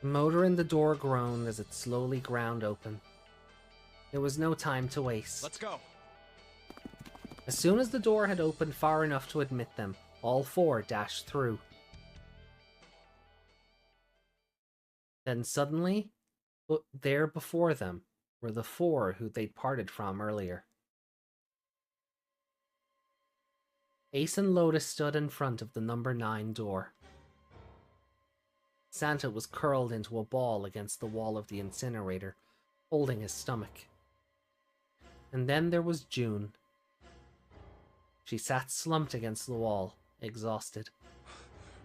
The motor in the door groaned as it slowly ground open. There was no time to waste. Let's go. As soon as the door had opened far enough to admit them, all four dashed through. Then suddenly, there before them were the four who they'd parted from earlier. Ace and Lotus stood in front of the number 9 door. Santa was curled into a ball against the wall of the incinerator, holding his stomach. And then there was June. She sat slumped against the wall, exhausted.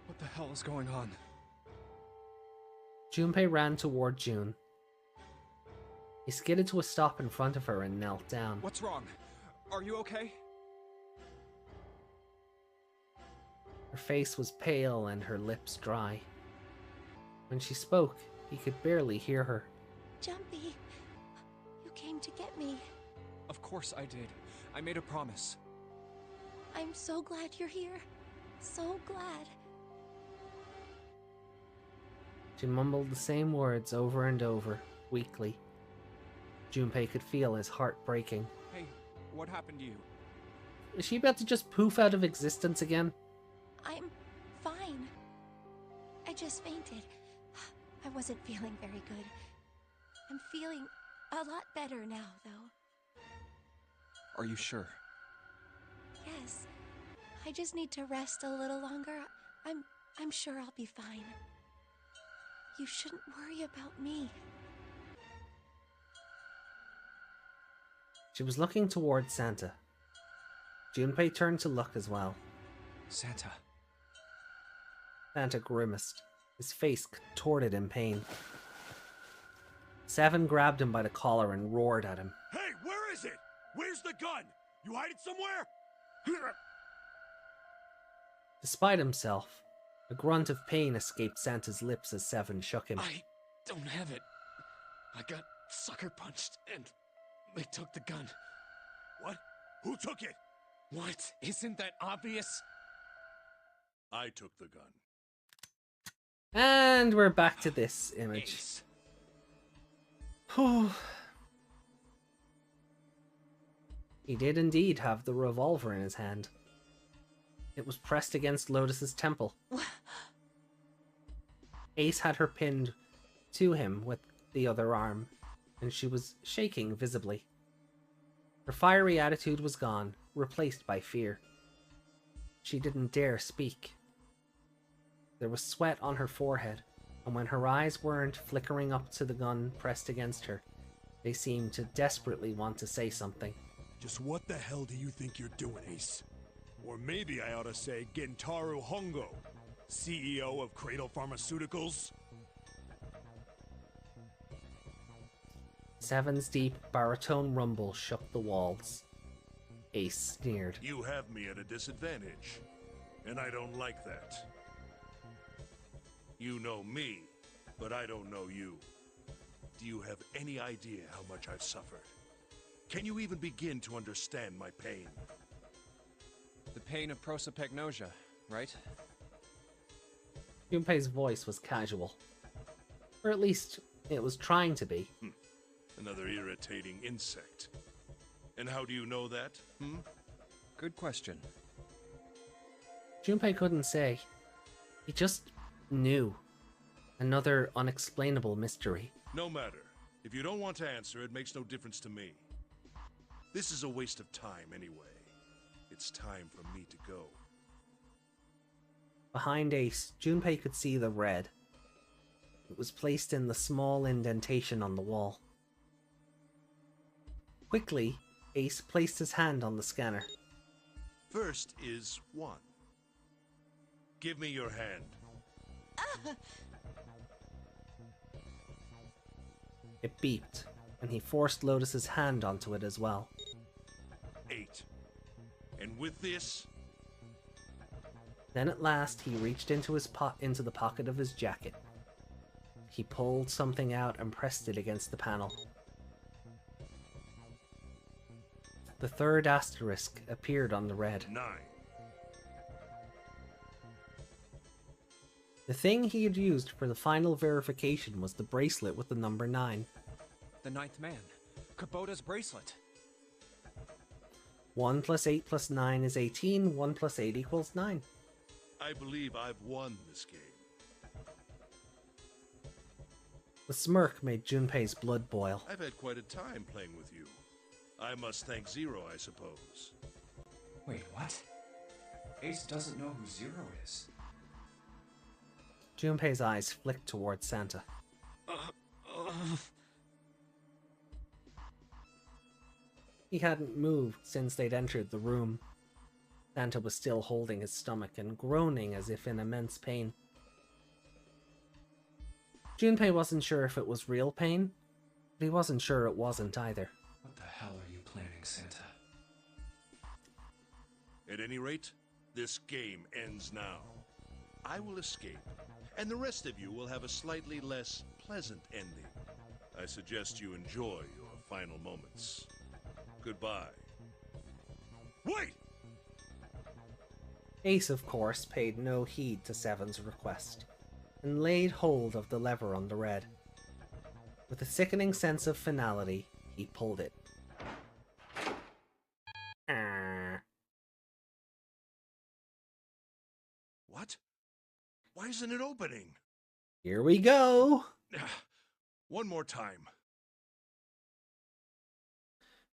What the hell is going on? Junpei ran toward June. He skidded to a stop in front of her and knelt down. What's wrong? Are you okay? Her face was pale and her lips dry. When she spoke, he could barely hear her. Junpei, you came to get me. Of course I did. I made a promise. I'm so glad you're here. So glad. She mumbled the same words over and over, weakly. Junpei could feel his heart breaking. Hey, what happened to you? Is she about to just poof out of existence again? I'm fine. I just fainted. I wasn't feeling very good. I'm feeling a lot better now, though. Are you sure? Yes. I just need to rest a little longer. I'm sure I'll be fine. You shouldn't worry about me. She was looking toward Santa. Junpei turned to look as well. Santa. Santa grimaced, his face contorted in pain. Seven grabbed him by the collar and roared at him. Hey, where is it? Where's the gun? You hide it somewhere? Despite himself, a grunt of pain escaped Santa's lips as Seven shook him. I don't have it. I got sucker punched and they took the gun. What? Who took it? What? Isn't that obvious? I took the gun. And we're back to this image. Ace. Whew. He did indeed have the revolver in his hand. It was pressed against Lotus's temple. Ace had her pinned to him with the other arm, and she was shaking visibly. Her fiery attitude was gone, replaced by fear. She didn't dare speak. There was sweat on her forehead, and when her eyes weren't flickering up to the gun pressed against her, they seemed to desperately want to say something. Just what the hell do you think you're doing, Ace? Or maybe I ought to say Gentaro Hongo, CEO of Cradle Pharmaceuticals? Seven's deep baritone rumble shook the walls. Ace sneered. You have me at a disadvantage, and I don't like that. You know me, but I don't know you. Do you have any idea how much I've suffered? Can you even begin to understand my pain? The pain of prosopagnosia, right? Junpei's voice was casual. Or at least, it was trying to be. Another irritating insect. And how do you know that, Good question. Junpei couldn't say. He just knew. Another unexplainable mystery. No matter. If you don't want to answer, it makes no difference to me. This is a waste of time anyway. It's time for me to go. Behind Ace, Junpei could see the red. It was placed in the small indentation on the wall. Quickly, Ace placed his hand on the scanner. First is 1. Give me your hand. It beeped, and he forced Lotus's hand onto it as well. 8. And with this... Then at last he reached into into the pocket of his jacket. He pulled something out and pressed it against the panel. The third asterisk appeared on the red. 9. The thing he had used for the final verification was the bracelet with the number 9. The 9th man. Kubota's bracelet. 1 plus 8 plus 9 is 18. 1 plus 8 equals 9. I believe I've won this game. The smirk made Junpei's blood boil. I've had quite a time playing with you. I must thank Zero, I suppose. Wait, what? Ace doesn't know who Zero is. Junpei's eyes flicked towards Santa. He hadn't moved since they'd entered the room. Santa was still holding his stomach and groaning as if in immense pain. Junpei wasn't sure if it was real pain, but he wasn't sure it wasn't either. What the hell are you planning, Santa? At any rate, this game ends now. I will escape, and the rest of you will have a slightly less pleasant ending. I suggest you enjoy your final moments. Goodbye. Wait! Ace, of course, paid no heed to Seven's request, and laid hold of the lever on the red. With a sickening sense of finality, he pulled it. What? Why isn't it opening? Here we go! One more time.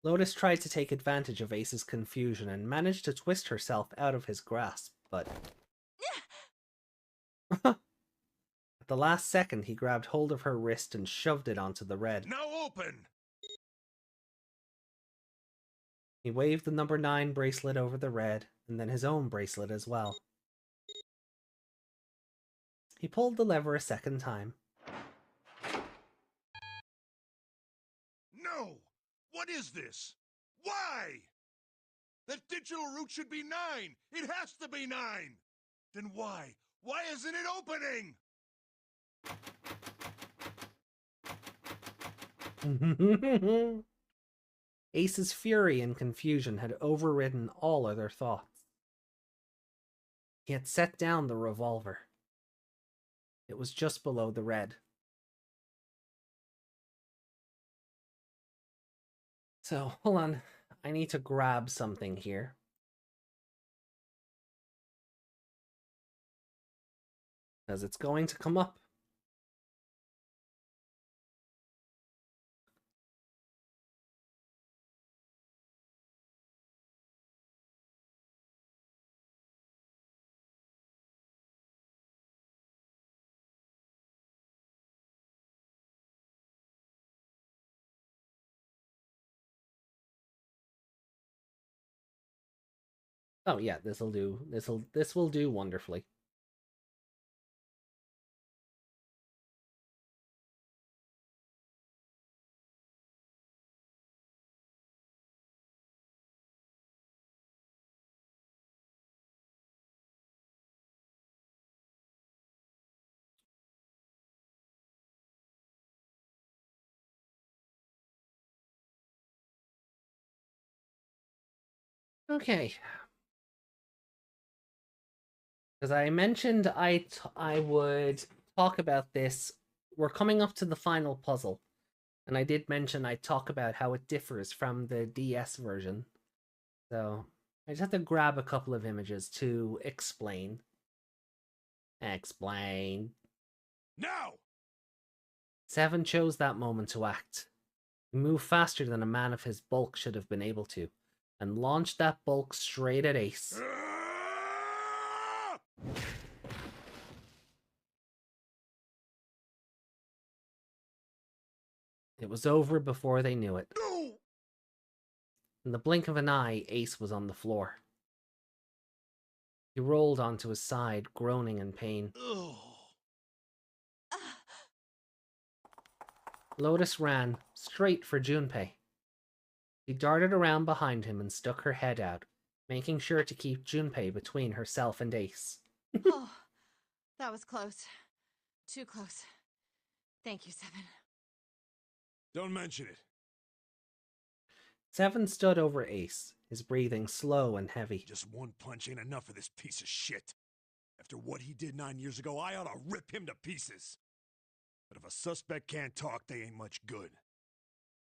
Lotus tried to take advantage of Ace's confusion and managed to twist herself out of his grasp, but... At the last second, he grabbed hold of her wrist and shoved it onto the red. Now open! He waved the number 9 bracelet over the red, and then his own bracelet as well. He pulled the lever a second time. No! What is this? Why? That digital root should be 9! It has to be 9! Then why? Why isn't it opening? Ace's fury and confusion had overridden all other thoughts. He had set down the revolver. It was just below the red. So, hold on. I need to grab something here. Because it's going to come up. Oh yeah, this will do wonderfully. Okay. As I mentioned, I would talk about this. We're coming up to the final puzzle. And I did mention I'd talk about how it differs from the DS version. So, I just have to grab a couple of images to explain. Now! Seven chose that moment to act. He moved faster than a man of his bulk should have been able to, and launched that bulk straight at Ace. It was over before they knew it. No! In the blink of an eye, Ace was on the floor. He rolled onto his side, groaning in pain. Ugh. Lotus ran straight for Junpei. She darted around behind him and stuck her head out, making sure to keep Junpei between herself and Ace. Oh, that was close. Too close. Thank you, Seven. Don't mention it. Seven stood over Ace, his breathing slow and heavy. Just one punch ain't enough for this piece of shit. After After what he did 9 years ago, I ought to rip him to pieces. But if a suspect can't talk, they ain't much good.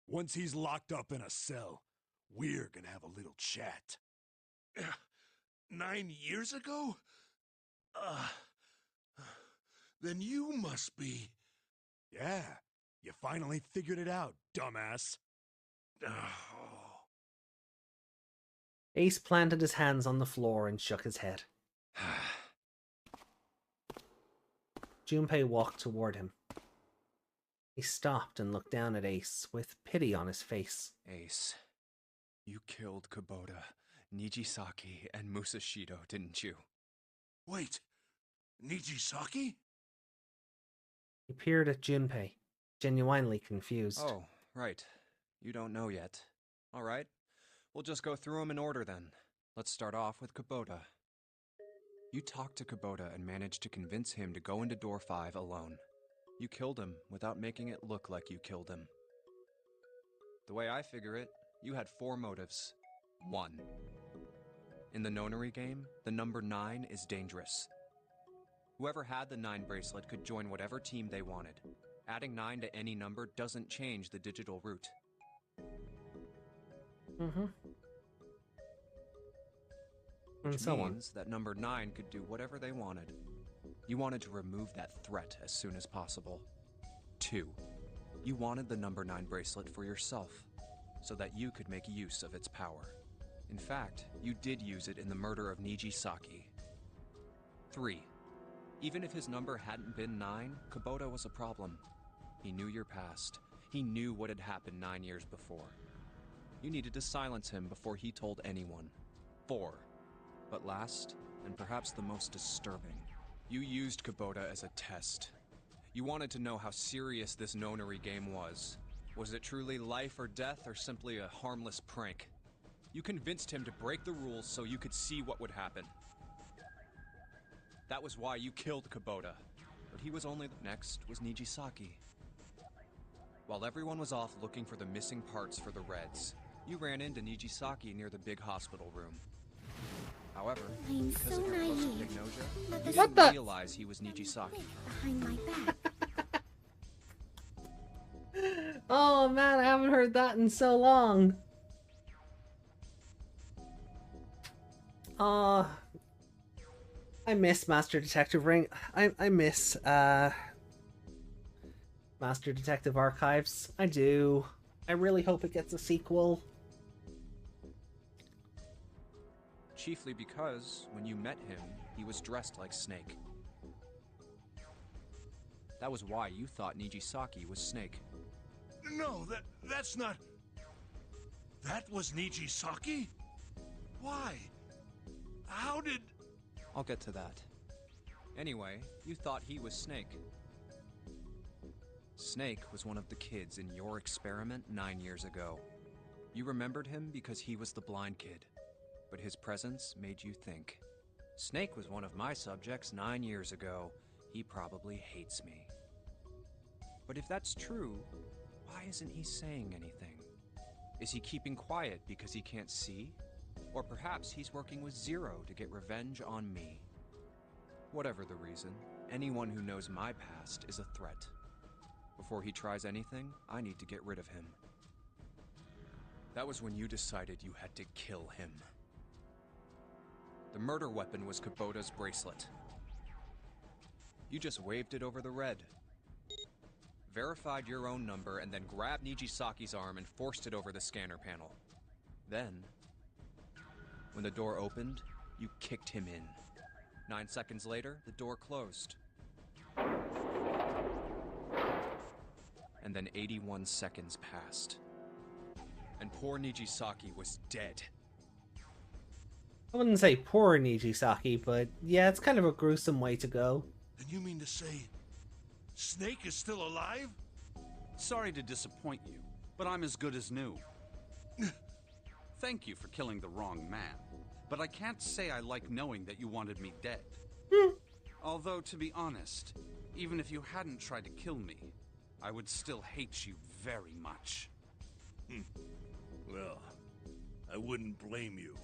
Once he's locked up in a cell, we're gonna have a little chat. 9 years ago? Then you must be... Yeah, you finally figured it out, dumbass. Oh. Ace planted his hands on the floor and shook his head. Junpei walked toward him. He stopped and looked down at Ace with pity on his face. Ace, you killed Kubota, Nijisaki, and Musashido, didn't you? Wait, Nijisaki? He peered at Junpei, genuinely confused. Oh, right. You don't know yet. All right. We'll just go through them in order then. Let's start off with Kubota. You talked to Kubota and managed to convince him to go into door 5 alone. You killed him without making it look like you killed him. The way I figure it, you had 4 motives. 1. In the Nonary game, the number 9 is dangerous. Whoever had the 9 bracelet could join whatever team they wanted. Adding 9 to any number doesn't change the digital route. And Which so on. means that number 9 could do whatever they wanted. You wanted to remove that threat as soon as possible. 2. You wanted the number 9 bracelet for yourself, so that you could make use of its power. In fact, you did use it in the murder of Nijisaki. 3. Even if his number hadn't been 9, Kubota was a problem. He knew your past. He knew what had happened 9 years before. You needed to silence him before he told anyone. 4. But last, and perhaps the most disturbing, you used Kubota as a test. You wanted to know how serious this Nonary game was. Was it truly life or death, or simply a harmless prank? You convinced him to break the rules so you could see what would happen. That was why you killed Kubota. But he was only... Next was Nijisaki. While everyone was off looking for the missing parts for the Reds, you ran into Nijisaki near the big hospital room. However, I'm because so of your close naive. ignosia, you What didn't the- realize he was Nijisaki. Behind my back. Oh man, I haven't heard that in so long. I miss Master Detective Ring. I miss Master Detective Archives. I do. I really hope it gets a sequel. Chiefly because, when you met him, he was dressed like Snake. That was why you thought Nijisaki was Snake. No, that's not... That was Nijisaki? Why? How did... I'll get to that. Anyway, you thought he was Snake. Snake was one of the kids in your experiment 9 years ago. You remembered him because he was the blind kid, but his presence made you think. Snake was one of my subjects 9 years ago. He probably hates me. But if that's true, why isn't he saying anything? Is he keeping quiet because he can't see? Or perhaps he's working with Zero to get revenge on me. Whatever the reason, anyone who knows my past is a threat. Before he tries anything, I need to get rid of him. That was when you decided you had to kill him. The murder weapon was Kubota's bracelet. You just waved it over the red. Verified your own number and then grabbed Nijisaki's arm and forced it over the scanner panel. Then, when the door opened, you kicked him in. 9 seconds later, the door closed. And then 81 seconds passed. And poor Nijisaki was dead. I wouldn't say poor Nijisaki, but yeah, it's kind of a gruesome way to go. And you mean to say... Snake is still alive? Sorry to disappoint you, but I'm as good as new. Thank you for killing the wrong man, but I can't say I like knowing that you wanted me dead. Although, to be honest, even if you hadn't tried to kill me, I would still hate you very much. Well, I wouldn't blame you.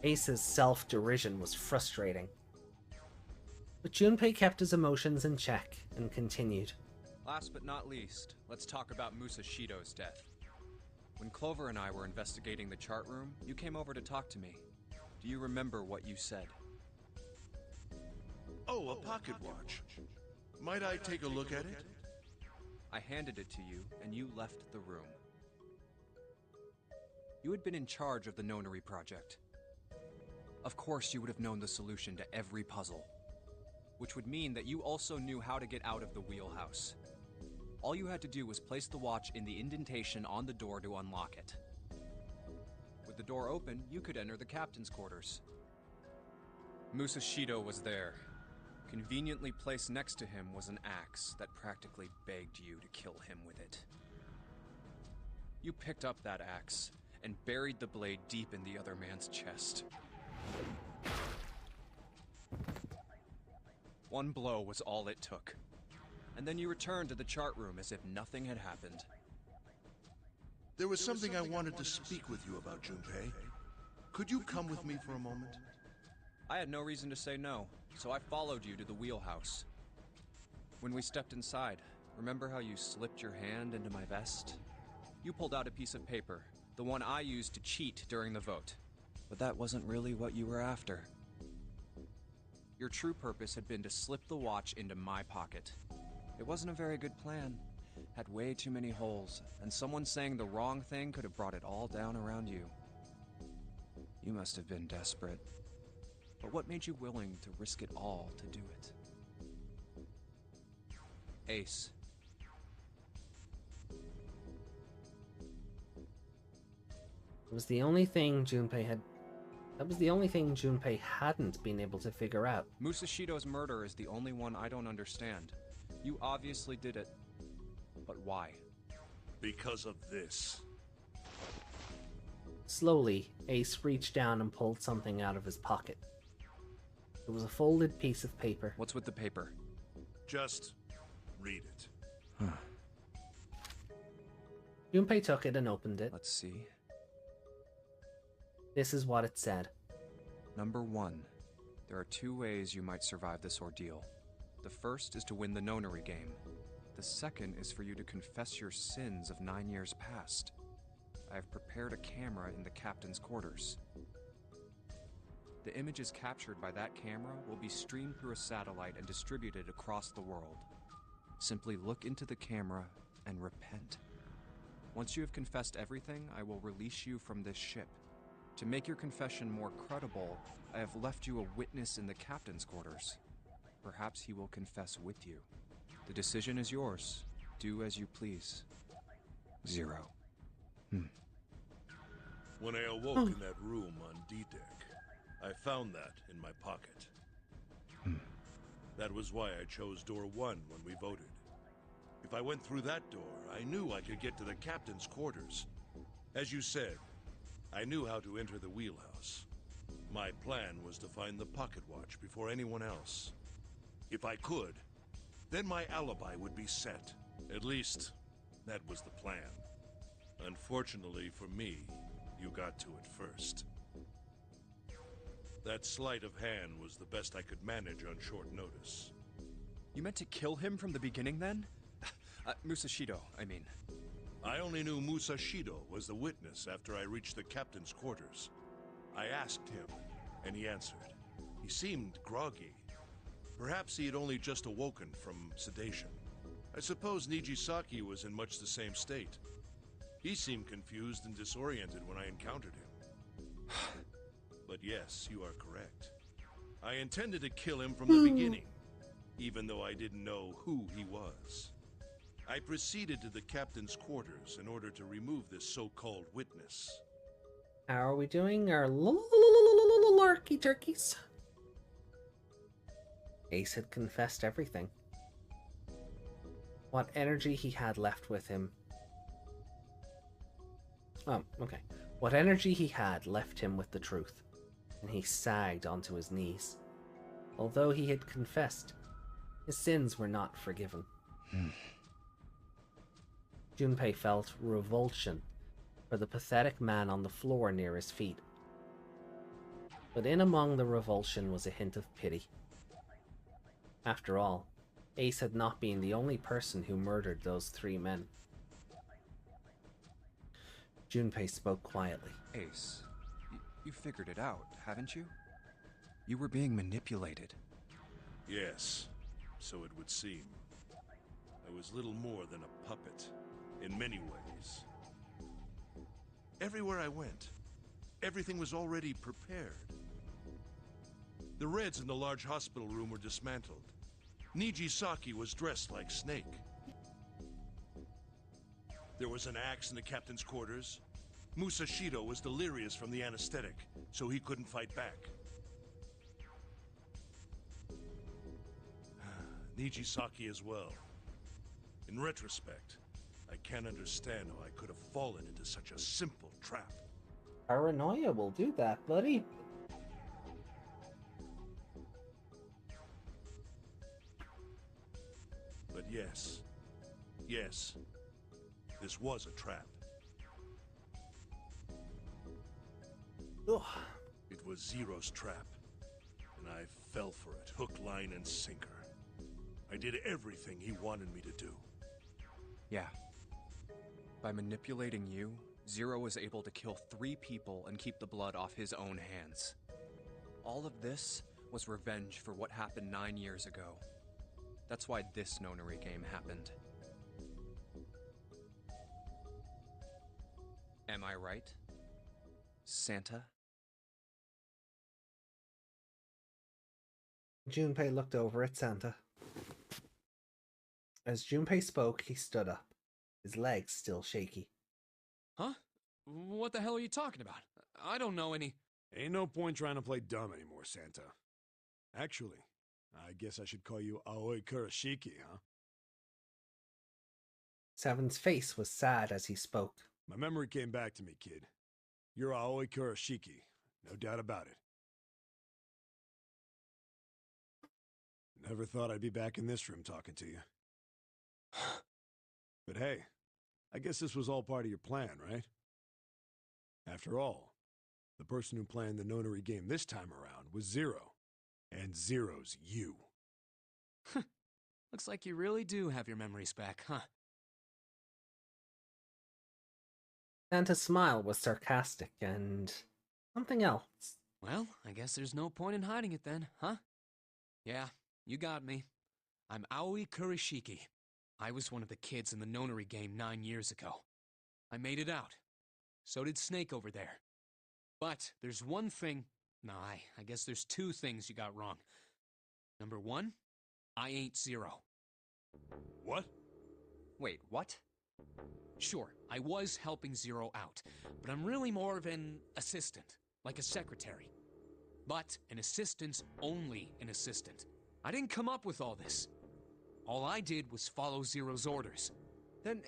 Ace's self-derision was frustrating. But Junpei kept his emotions in check and continued. Last but not least, let's talk about Musashido's death. When Clover and I were investigating the chart room, you came over to talk to me. Do you remember what you said? Oh, a pocket watch. Might I take a look at it? I handed it to you, and you left the room. You had been in charge of the Nonary project. Of course you would have known the solution to every puzzle, which would mean that you also knew how to get out of the wheelhouse. All you had to do was place the watch in the indentation on the door to unlock it. With the door open, you could enter the captain's quarters. Musashido was there. Conveniently placed next to him was an axe that practically begged you to kill him with it. You picked up that axe and buried the blade deep in the other man's chest. One blow was all it took. And then you returned to the chart room as if nothing had happened. There was something I wanted to speak with you about, Junpei. Could you come with me for a moment? I had no reason to say no, so I followed you to the wheelhouse. When we stepped inside, remember how you slipped your hand into my vest? You pulled out a piece of paper, the one I used to cheat during the vote. But that wasn't really what you were after. Your true purpose had been to slip the watch into my pocket. It wasn't a very good plan. Had way too many holes, and someone saying the wrong thing could have brought it all down around you. You must have been desperate. But what made you willing to risk it all to do it? Ace. It was the only thing Junpei had... That was the only thing Junpei hadn't been able to figure out. Musashido's murder is the only one I don't understand. You obviously did it. But why? Because of this. Slowly, Ace reached down and pulled something out of his pocket. It was a folded piece of paper. What's with the paper? Just read it. Junpei took it and opened it. Let's see. This is what it said. Number 1. There are 2 ways you might survive this ordeal. The first is to win the Nonary Game. The second is for you to confess your sins of 9 years past. I have prepared a camera in the captain's quarters. The images captured by that camera will be streamed through a satellite and distributed across the world. Simply look into the camera and repent. Once you have confessed everything, I will release you from this ship. To make your confession more credible, I have left you a witness in the captain's quarters. Perhaps he will confess with you. The decision is yours. Do as you please. 0. When I awoke in that room on D-Deck, I found that in my pocket. That was why I chose door 1 when we voted. If I went through that door, I knew I could get to the captain's quarters. As you said, I knew how to enter the wheelhouse. My plan was to find the pocket watch before anyone else. If I could, then my alibi would be set. At least, that was the plan. Unfortunately for me, you got to it first. That sleight of hand was the best I could manage on short notice. You meant to kill him from the beginning then? Musashido, I mean. I only knew Musashido was the witness after I reached the captain's quarters. I asked him, and he answered. He seemed groggy. Perhaps he had only just awoken from sedation. I suppose Nijisaki was in much the same state. He seemed confused and disoriented when I encountered him. But yes, you are correct. I intended to kill him from the beginning, even though I didn't know who he was. I proceeded to the captain's quarters in order to remove this so-called witness. How are we doing our larky turkeys? Ace had confessed everything. What energy he had left with him. Oh, okay. What energy he had left him with the truth, and he sagged onto his knees. Although he had confessed, his sins were not forgiven. Junpei felt revulsion for the pathetic man on the floor near his feet. But in among the revulsion was a hint of pity. After all, Ace had not been the only person who murdered those 3 men. Junpei spoke quietly. Ace, you figured it out, haven't you? You were being manipulated. Yes, so it would seem. I was little more than a puppet, in many ways. Everywhere I went, everything was already prepared. The Reds in the large hospital room were dismantled. Nijisaki was dressed like Snake. There was an axe in the captain's quarters. Musashido was delirious from the anesthetic, so he couldn't fight back. Nijisaki as well. In retrospect, I can't understand how I could have fallen into such a simple trap. Paranoia will do that, buddy. But yes, this was a trap. Ugh. It was Zero's trap, and I fell for it, hook, line, and sinker. I did everything he wanted me to do. Yeah. By manipulating you, Zero was able to kill 3 people and keep the blood off his own hands. All of this was revenge for what happened 9 years ago. That's why this Nonary game happened. Am I right, Santa? Junpei looked over at Santa. As Junpei spoke, he stood up, his legs still shaky. Huh? What the hell are you talking about? I don't know any... Ain't no point trying to play dumb anymore, Santa. Actually, I guess I should call you Aoi Kurashiki, huh? Seven's face was sad as he spoke. My memory came back to me, kid. You're Aoi Kurashiki, no doubt about it. Never thought I'd be back in this room talking to you. But hey, I guess this was all part of your plan, right? After all, the person who planned the Nonary game this time around was Zero. And Zero's you. Looks like you really do have your memories back, huh? Santa's smile was sarcastic and something else. Well, I guess there's no point in hiding it then, huh? Yeah, you got me. I'm Aoi Kurashiki. I was one of the kids in the Nonary game 9 years ago. I made it out. So did Snake over there. But there's one thing... No, I guess there's 2 things you got wrong. Number 1, I ain't Zero. What? Wait, what? Sure, I was helping Zero out, but I'm really more of an assistant, like a secretary. But an assistant's only an assistant. I didn't come up with all this. All I did was follow Zero's orders. Then,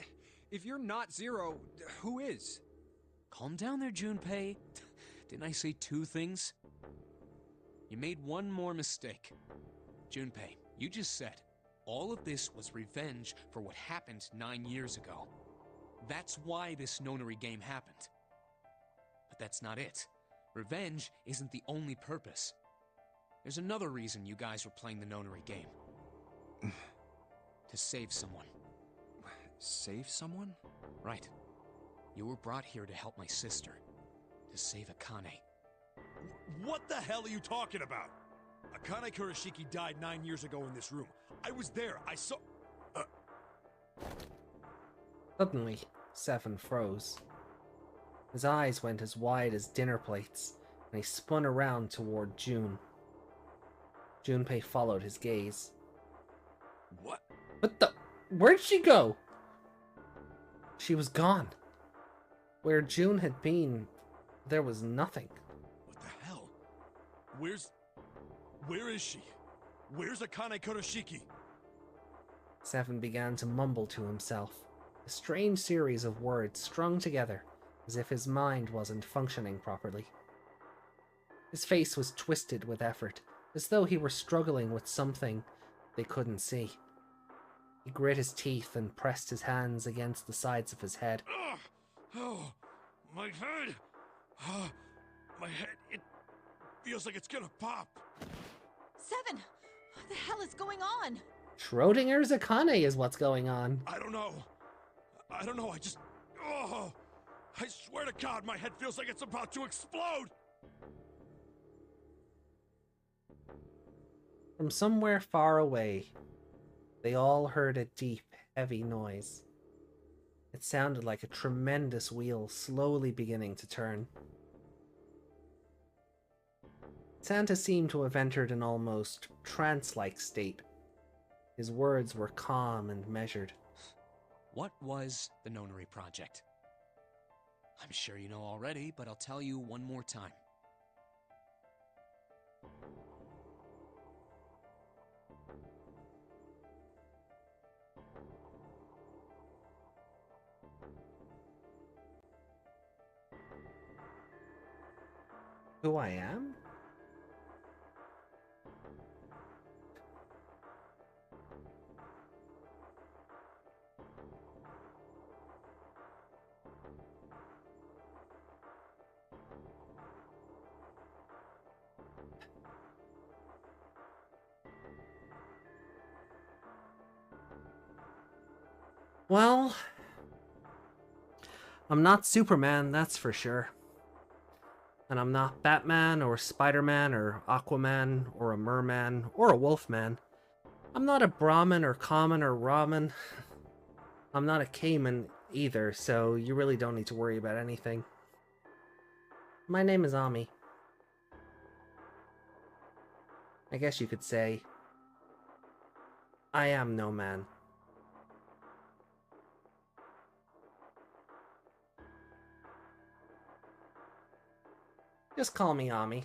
if you're not Zero, who is? Calm down there, Junpei. Didn't I say 2 things? You made one more mistake. Junpei, you just said all of this was revenge for what happened 9 years ago. That's why this Nonary game happened. But that's not it. Revenge isn't the only purpose. There's another reason you guys were playing the Nonary game. To save someone. Save someone? Right. You were brought here to help my sister. To save Akane. What the hell are you talking about? Akane Kurashiki died 9 years ago in this room. I was there. I saw... Suddenly, Seven froze. His eyes went as wide as dinner plates, and he spun around toward June. Junpei followed his gaze. What? What the? Where'd she go? She was gone. Where June had been, there was nothing. What the hell? Where is she? Where's Akane Kurashiki? Seven began to mumble to himself, a strange series of words strung together, as if his mind wasn't functioning properly. His face was twisted with effort, as though he were struggling with something they couldn't see. He grit his teeth and pressed his hands against the sides of his head. Oh, my head! My head, Feels like it's gonna pop. Seven! What the hell is going on? Schrodinger's Akane is what's going on. I don't know. I just... Oh! I swear to God, my head feels like it's about to explode! From somewhere far away, they all heard a deep, heavy noise. It sounded like a tremendous wheel slowly beginning to turn. Santa seemed to have entered an almost trance-like state. His words were calm and measured. What was the Nonary Project? I'm sure you know already, but I'll tell you one more time. Who I am? Well, I'm not Superman, that's for sure. And I'm not Batman or Spider-Man or Aquaman or a Merman or a Wolfman. I'm not a Brahmin or Common or Ramen. I'm not a Cayman either, so you really don't need to worry about anything. My name is Ami. I guess you could say I am no man. Just call me Ami.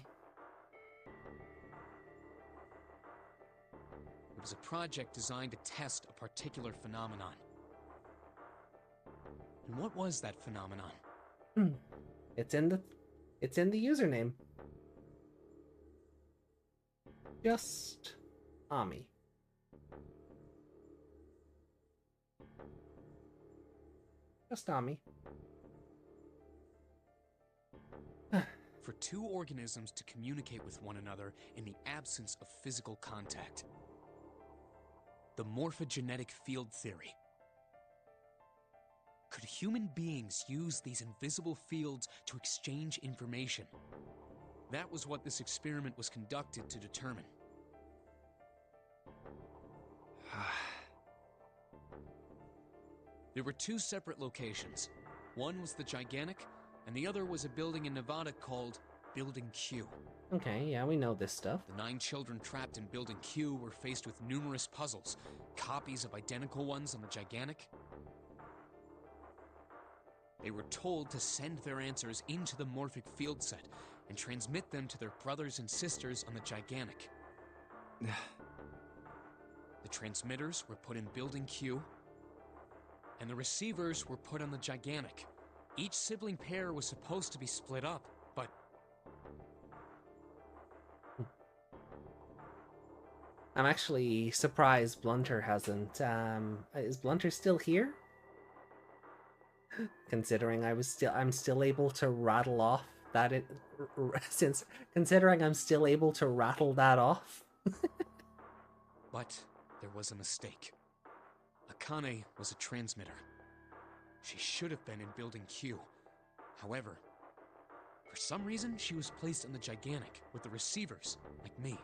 It was a project designed to test a particular phenomenon. And what was that phenomenon? It's in the username. Just Ami. Just Ami. For two organisms to communicate with one another in the absence of physical contact. The morphogenetic field theory. Could human beings use these invisible fields to exchange information? That was what this experiment was conducted to determine. There were two separate locations. One was the Gigantic, and the other was a building in Nevada called Building Q. Okay, yeah, we know this stuff. The 9 children trapped in Building Q were faced with numerous puzzles, copies of identical ones on the Gigantic. They were told to send their answers into the morphic field set and transmit them to their brothers and sisters on the Gigantic. The transmitters were put in Building Q, and the receivers were put on the Gigantic. Each sibling pair was supposed to be split up, but... I'm actually surprised Blunter hasn't, is Blunter still here? Considering I'm still able to rattle off that considering I'm still able to rattle that off. But there was a mistake. Akane was a transmitter. She should have been in Building Q. However, for some reason, she was placed on the Gigantic with the receivers, like me.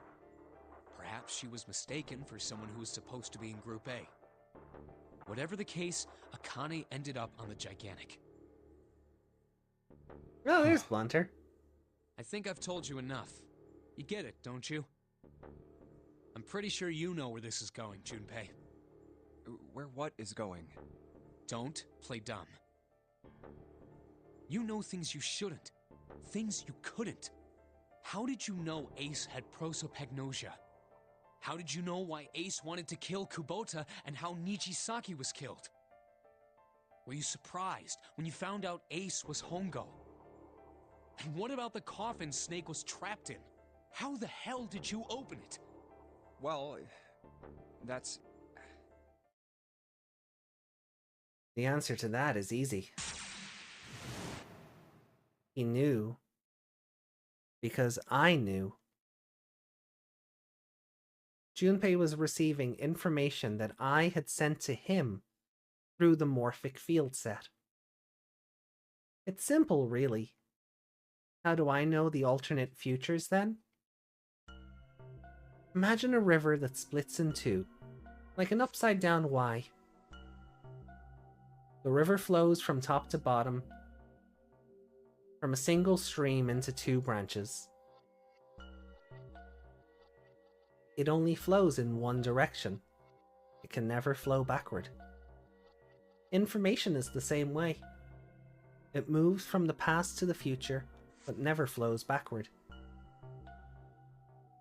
Perhaps she was mistaken for someone who was supposed to be in Group A. Whatever the case, Akane ended up on the Gigantic. Oh, there's Blunter. I think I've told you enough. You get it, don't you? I'm pretty sure you know where this is going, Junpei. Where what is going? Don't play dumb. You know things you shouldn't. Things you couldn't. How did you know Ace had prosopagnosia? How did you know why Ace wanted to kill Kubota and how Nijisaki was killed? Were you surprised when you found out Ace was Hongo? And what about the coffin Snake was trapped in? How the hell did you open it? Well, that's... The answer to that is easy. He knew Because I knew. Junpei was receiving information that I had sent to him through the morphic field set. It's simple, really. How do I know the alternate futures, then? Imagine a river that splits in two, like an upside-down Y. The river flows from top to bottom, from a single stream into two branches. It only flows in one direction. It can never flow backward. Information is the same way. It moves from the past to the future, but never flows backward.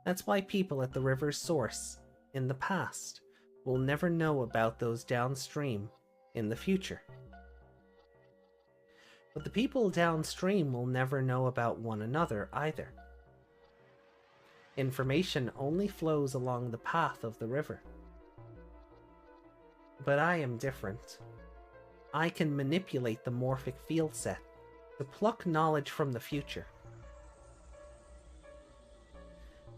That's why people at the river's source, in the past, will never know about those downstream in the future. But the people downstream will never know about one another either. Information only flows along the path of the river. But I am different. I can manipulate the morphic field set to pluck knowledge from the future.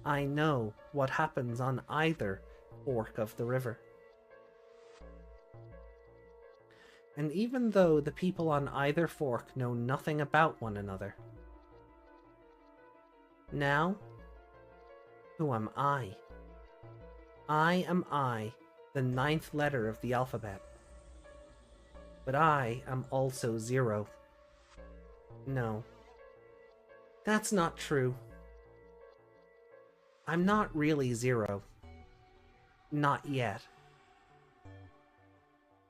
I know what happens on either fork of the river. And even though the people on either fork know nothing about one another, now, who am I? I am I, the 9th letter of the alphabet. But I am also 0. No, that's not true. I'm not really 0. Not yet.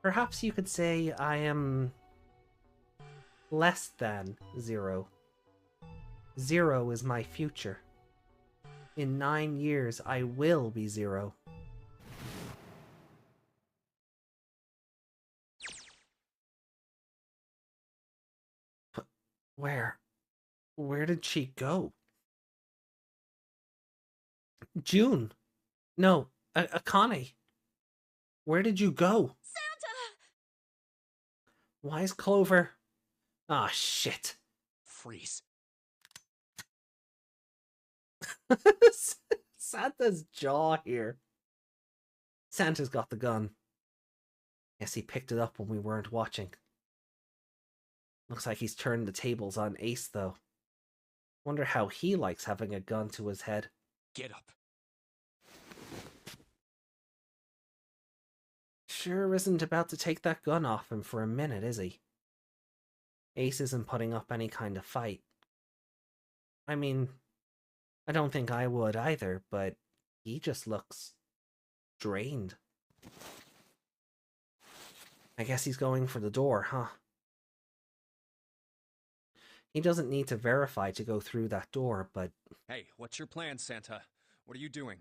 Perhaps you could say I am less than 0. 0 is my future. In 9 years, I will be 0. But where did she go? June! No, Akane! Where did you go? Santa! Why is Clover... Ah, shit. Freeze. Santa's jaw here. Santa's got the gun. Guess he picked it up when we weren't watching. Looks like he's turned the tables on Ace, though. Wonder how he likes having a gun to his head. Get up. Sure isn't about to take that gun off him for a minute, is he? Ace isn't putting up any kind of fight. I mean, I don't think I would either, but he just looks drained. I guess he's going for the door, huh? He doesn't need to verify to go through that door, but... Hey, what's your plan, Santa? What are you doing?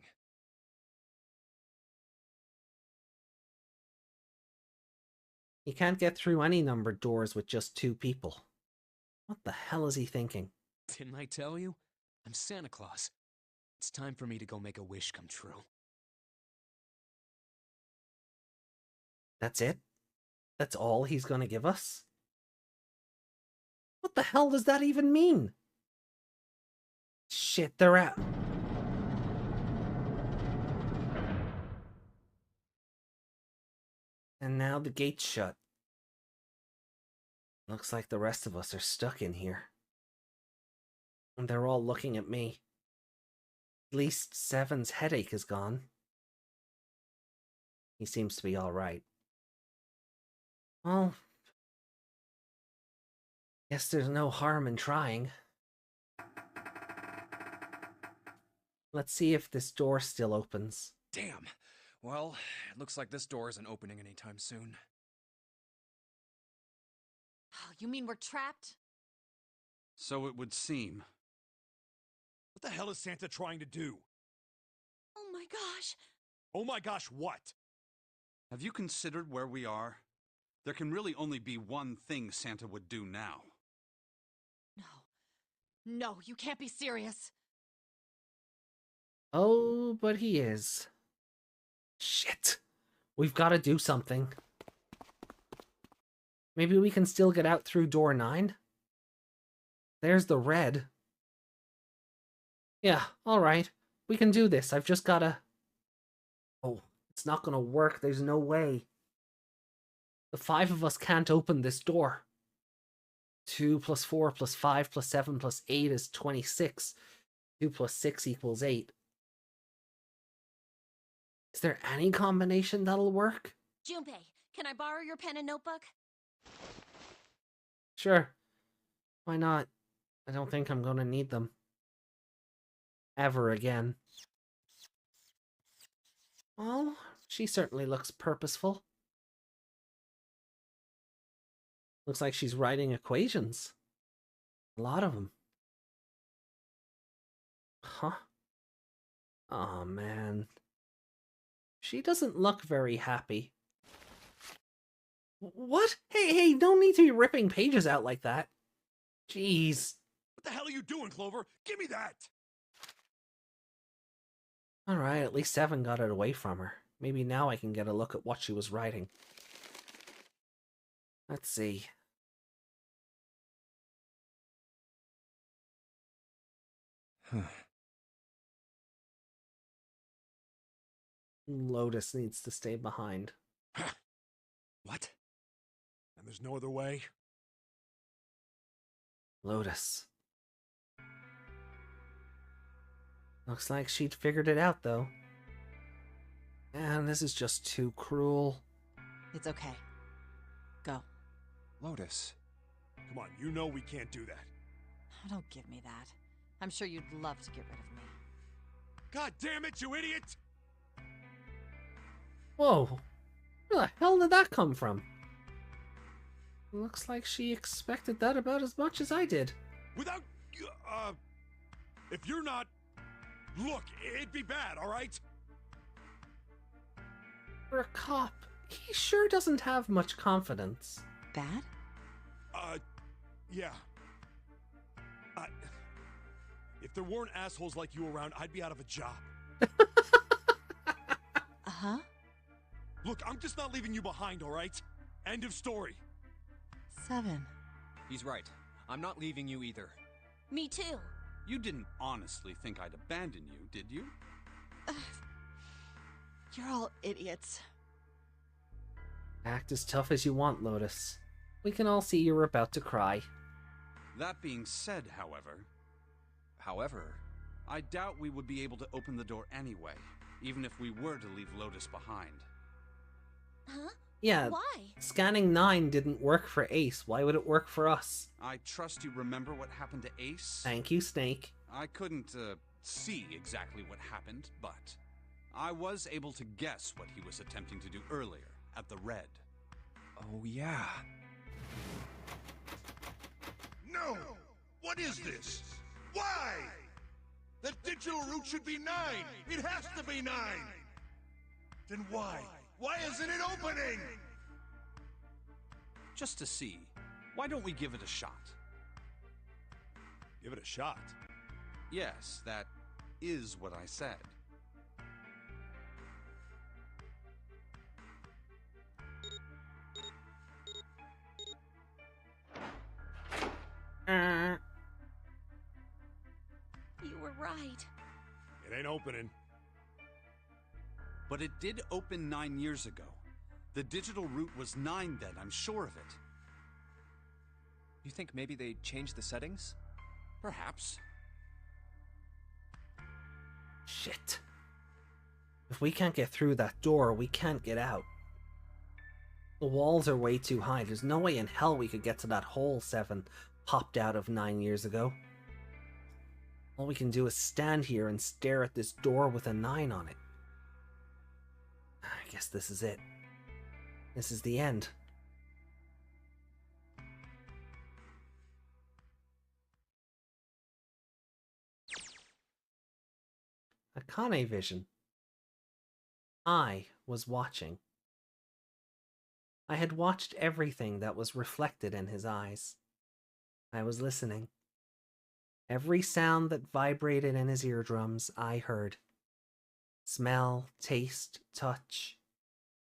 He can't get through any numbered doors with just 2 people. What the hell is he thinking? Didn't I tell you? I'm Santa Claus. It's time for me to go make a wish come true. That's it? That's all he's gonna give us? What the hell does that even mean? Shit, they're out. And now the gate's shut. Looks like the rest of us are stuck in here. And they're all looking at me. At least Seven's headache is gone. He seems to be alright. Well, guess there's no harm in trying. Let's see if this door still opens. Damn. Well, it looks like this door isn't opening anytime soon. Oh, you mean we're trapped? So it would seem. What the hell is Santa trying to do? Oh my gosh! Oh my gosh, what? Have you considered where we are? There can really only be one thing Santa would do now. No. No, you can't be serious. Oh, but he is. Shit. We've got to do something. Maybe we can still get out through door 9? There's the red. Yeah, alright. We can do this. I've just gotta... Oh, it's not gonna work. There's no way. The 5 of us can't open this door. 2 plus 4 plus 5 plus 7 plus 8 is 26. 2 plus 6 equals 8. Is there any combination that'll work? Junpei, can I borrow your pen and notebook? Sure. Why not? I don't think I'm gonna need them. Ever again. Well, she certainly looks purposeful. Looks like she's writing equations. A lot of them. Huh? Oh man. She doesn't look very happy. What? Hey, no need to be ripping pages out like that. Jeez. What the hell are you doing, Clover? Give me that! Alright, at least 7 got it away from her. Maybe now I can get a look at what she was writing. Let's see. Lotus needs to stay behind. What? And there's no other way? Lotus. Looks like she'd figured it out, though. Man, this is just too cruel. It's okay. Go. Lotus. Come on, you know we can't do that. Oh, don't give me that. I'm sure you'd love to get rid of me. God damn it, you idiot! Whoa. Where the hell did that come from? Looks like she expected that about as much as I did. Without... if you're not... Look, it'd be bad, alright? For a cop, he sure doesn't have much confidence. Bad? Yeah. If there weren't assholes like you around, I'd be out of a job. Uh-huh. Look, I'm just not leaving you behind, alright? End of story. 7. He's right. I'm not leaving you either. Me too. You didn't honestly think I'd abandon you, did you? You're all idiots. Act as tough as you want, Lotus. We can all see you're about to cry. That being said, however, I doubt we would be able to open the door anyway, even if we were to leave Lotus behind. Huh? Yeah, Why? scanning 9 didn't work for Ace. Why would it work for us? I trust you remember what happened to Ace? Thank you, Snake. I couldn't, see exactly what happened, but I was able to guess what he was attempting to do earlier, at the Red. Oh, yeah. No! What is this? Why? The digital root should be 9! It has to be 9! Then why? Why isn't it opening? Just to see, why don't we give it a shot? Give it a shot. Yes, that is what I said. You were right. It ain't opening. But it did open 9 years ago. The digital root was 9 then, I'm sure of it. You think maybe they changed the settings? Perhaps. Shit. If we can't get through that door, we can't get out. The walls are way too high. There's no way in hell we could get to that hole 7 popped out of 9 years ago. All we can do is stand here and stare at this door with a 9 on it. I guess this is it. This is the end. Akane vision. I was watching. I had watched everything that was reflected in his eyes. I was listening. Every sound that vibrated in his eardrums, I heard. Smell, taste, touch.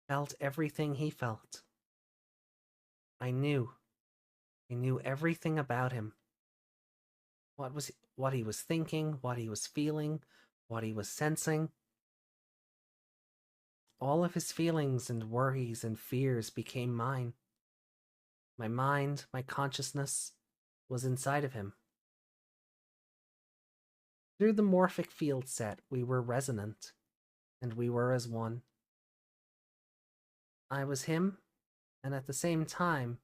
Felt everything he felt. I knew. I knew everything about him. what he was thinking, what he was feeling, what he was sensing. All of his feelings and worries and fears became mine. My mind, my consciousness, was inside of him. Through the morphic field set, we were resonant, and we were as one. I was him, and at the same time,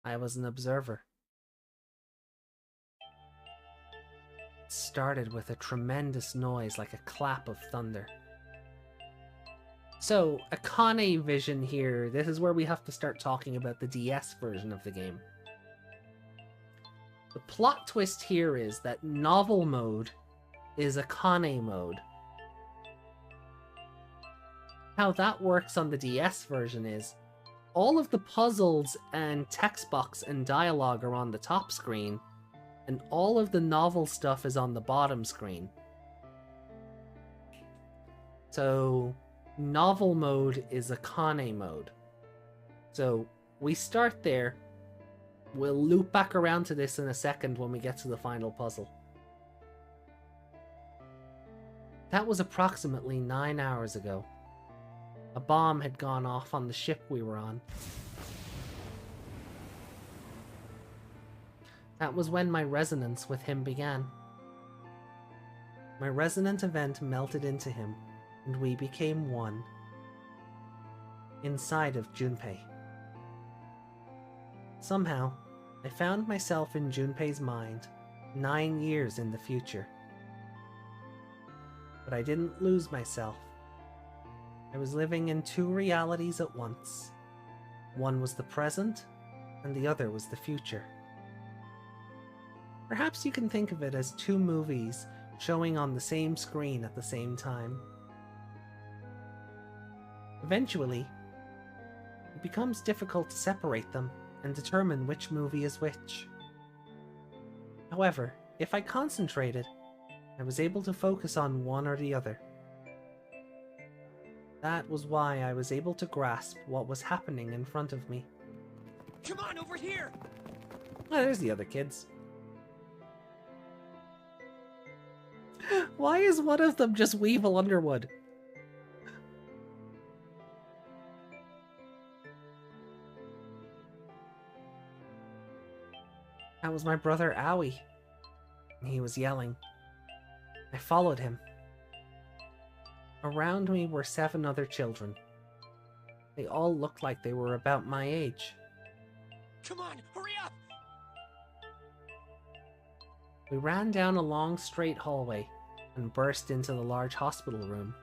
I was an observer. It started with a tremendous noise like a clap of thunder. So, a Kane vision here. This is where we have to start talking about the DS version of the game. The plot twist here is that novel mode is a Kane mode. How that works on the DS version is all of the puzzles and text box and dialogue are on the top screen, and all of the novel stuff is on the bottom screen. So, novel mode is a Kane mode. So, we start there. We'll loop back around to this in a second when we get to the final puzzle. That was approximately 9 hours ago. A bomb had gone off on the ship we were on. That was when my resonance with him began. My resonant event melted into him, and we became one. Inside of Junpei. Somehow, I found myself in Junpei's mind, 9 years in the future. But I didn't lose myself. I was living in two realities at once. One was the present, and the other was the future. Perhaps you can think of it as two movies showing on the same screen at the same time. Eventually, it becomes difficult to separate them and determine which movie is which. However, if I concentrated, I was able to focus on one or the other. That was why I was able to grasp what was happening in front of me. Come on, over here! Oh, there's the other kids. Why is one of them just Weevil Underwood? That was my brother Owie. He was yelling. I followed him. Around me were 7 other children. They all looked like they were about my age. Come on, hurry up! We ran down a long straight hallway and burst into the large hospital room.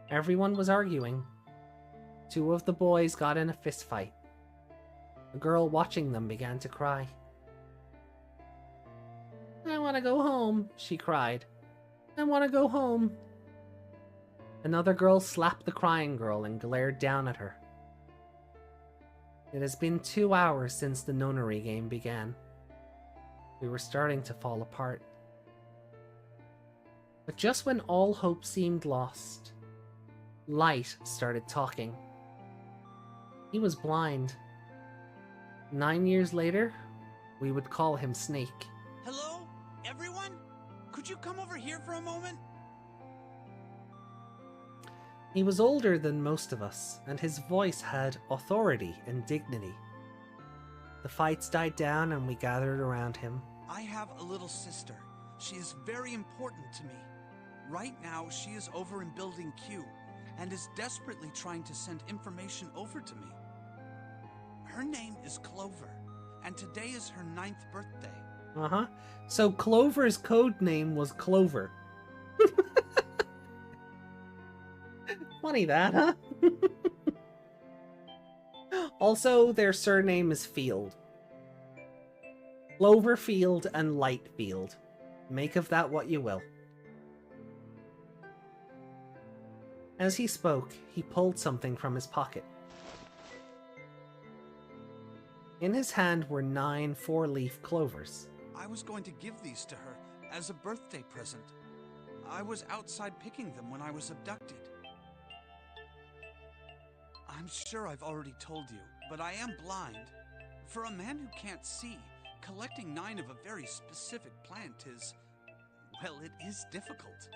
Everyone was arguing. 2 of the boys got in a fist fight. A girl watching them began to cry. I want to go home, she cried. I want to go home. Another girl slapped the crying girl and glared down at her. It has been 2 hours since the Nonary Game began. We were starting to fall apart. But just when all hope seemed lost, Light started talking. He was blind. 9 years later, we would call him Snake. Hello, everyone? Could you come over here for a moment? He was older than most of us, and his voice had authority and dignity. The fights died down and we gathered around him. I have a little sister. She is very important to me. Right now, she is over in Building Q, and is desperately trying to send information over to me. Her name is Clover, and today is her 9th birthday. Uh-huh. So Clover's code name was Clover. Funny that, huh? Also, their surname is Field. Cloverfield and Lightfield. Make of that what you will. As he spoke, he pulled something from his pocket. In his hand were 9 4-leaf clovers. I was going to give these to her as a birthday present. I was outside picking them when I was abducted. I'm sure I've already told you, but I am blind. For a man who can't see, collecting 9 of a very specific plant is, well, it is difficult.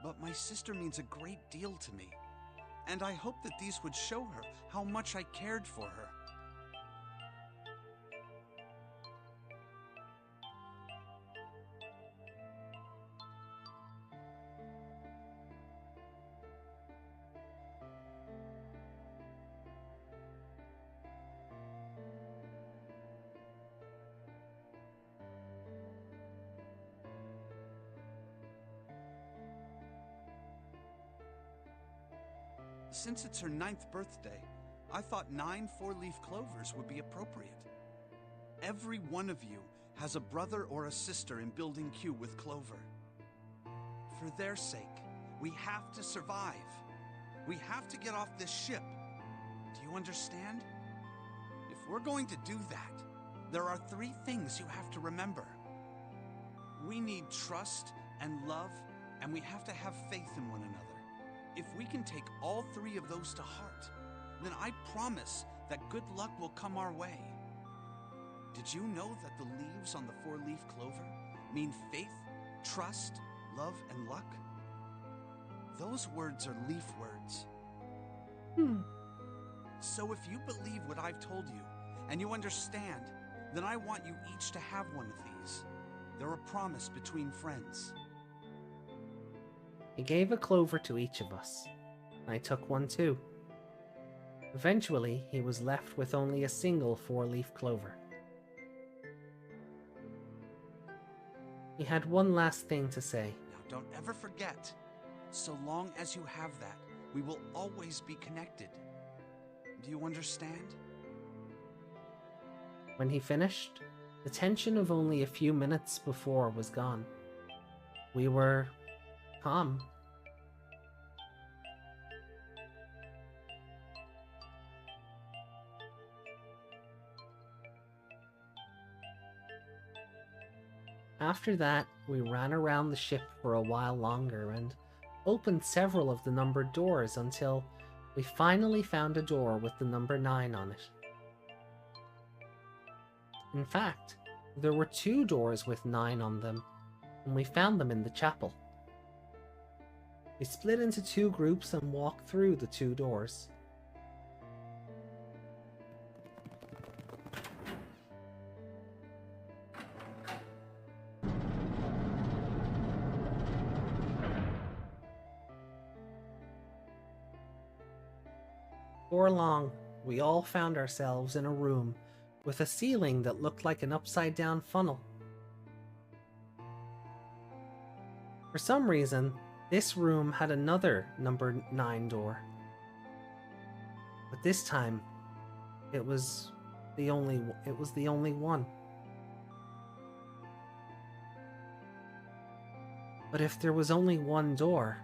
But my sister means a great deal to me, and I hope that these would show her how much I cared for her. Since it's her 9th birthday, I thought 9 4-leaf clovers would be appropriate. Every one of you has a brother or a sister in Building Q with Clover. For their sake, we have to survive. We have to get off this ship. Do you understand? If we're going to do that, there are 3 things you have to remember. We need trust and love, and we have to have faith in one another. If we can take all 3 of those to heart, then I promise that good luck will come our way. Did you know that the leaves on the 4-leaf clover mean faith, trust, love, and luck? Those words are leaf words. So if you believe what I've told you, and you understand, then I want you each to have one of these. They're a promise between friends. He gave a clover to each of us. I took one too. Eventually, he was left with only a single 4-leaf clover. He had one last thing to say. Now don't ever forget, so long as you have that, we will always be connected. Do you understand? When he finished, the tension of only a few minutes before was gone. We were calm. After that, we ran around the ship for a while longer and opened several of the numbered doors until we finally found a door with the number 9 on it. In fact, there were 2 doors with 9 on them, and we found them in the chapel. We split into 2 groups and walked through the 2 doors. Before long, we all found ourselves in a room with a ceiling that looked like an upside-down funnel. For some reason, this room had another number 9 door. But this time, it was the only one. But if there was only one door,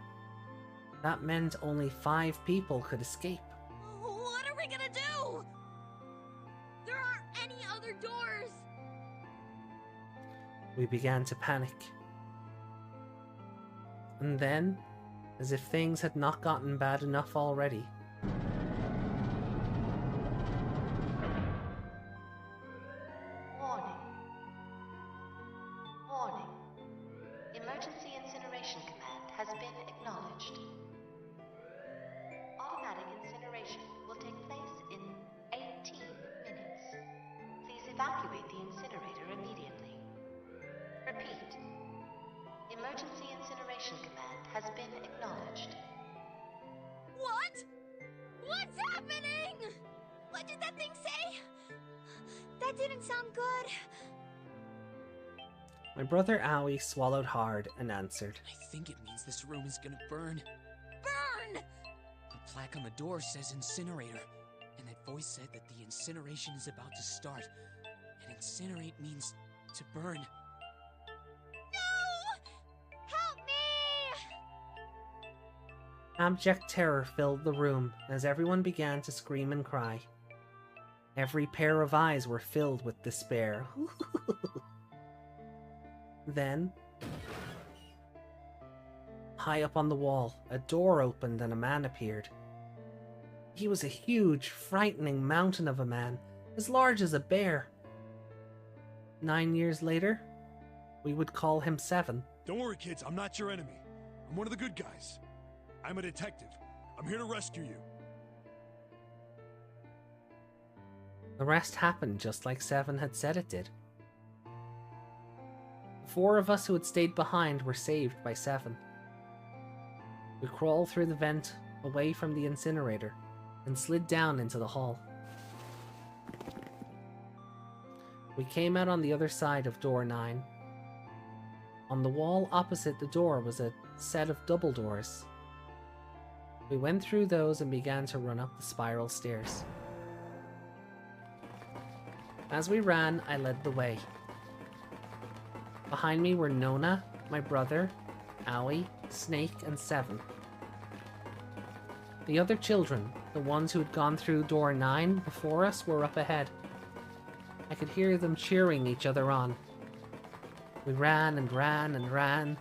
that meant only 5 people could escape. What are we gonna do? There aren't any other doors. We began to panic. And then, as if things had not gotten bad enough already, Warning. Warning. Emergency incineration command has been acknowledged. Automatic incineration will take place in 18 minutes. Please evacuate the incinerator immediately. Repeat. Emergency incineration command has been acknowledged. What? What's happening? What did that thing say? That didn't sound good. my brother Owie swallowed hard and answered, I think it means this room is gonna burn. Burn! The plaque on the door says Incinerator, and that voice said that the incineration is about to start. And incinerate means to burn. No! Help me! Abject terror filled the room as everyone began to scream and cry. Every pair of eyes were filled with despair. Then, high up on the wall, a door opened and a man appeared. He was a huge, frightening mountain of a man, as large as a bear. 9 years later, we would call him 7. Don't worry, kids. I'm not your enemy. I'm one of the good guys. I'm a detective. I'm here to rescue you. The rest happened just like 7 had said it did. The 4 of us who had stayed behind were saved by 7. We crawled through the vent away from the incinerator and slid down into the hall. We came out on the other side of door 9. On the wall opposite the door was a set of double doors. We went through those and began to run up the spiral stairs. As we ran, I led the way. Behind me were Nona, my brother, Aoi, Snake, and 7. The other children, the ones who had gone through door 9 before us, were up ahead. I could hear them cheering each other on. We ran and ran and ran,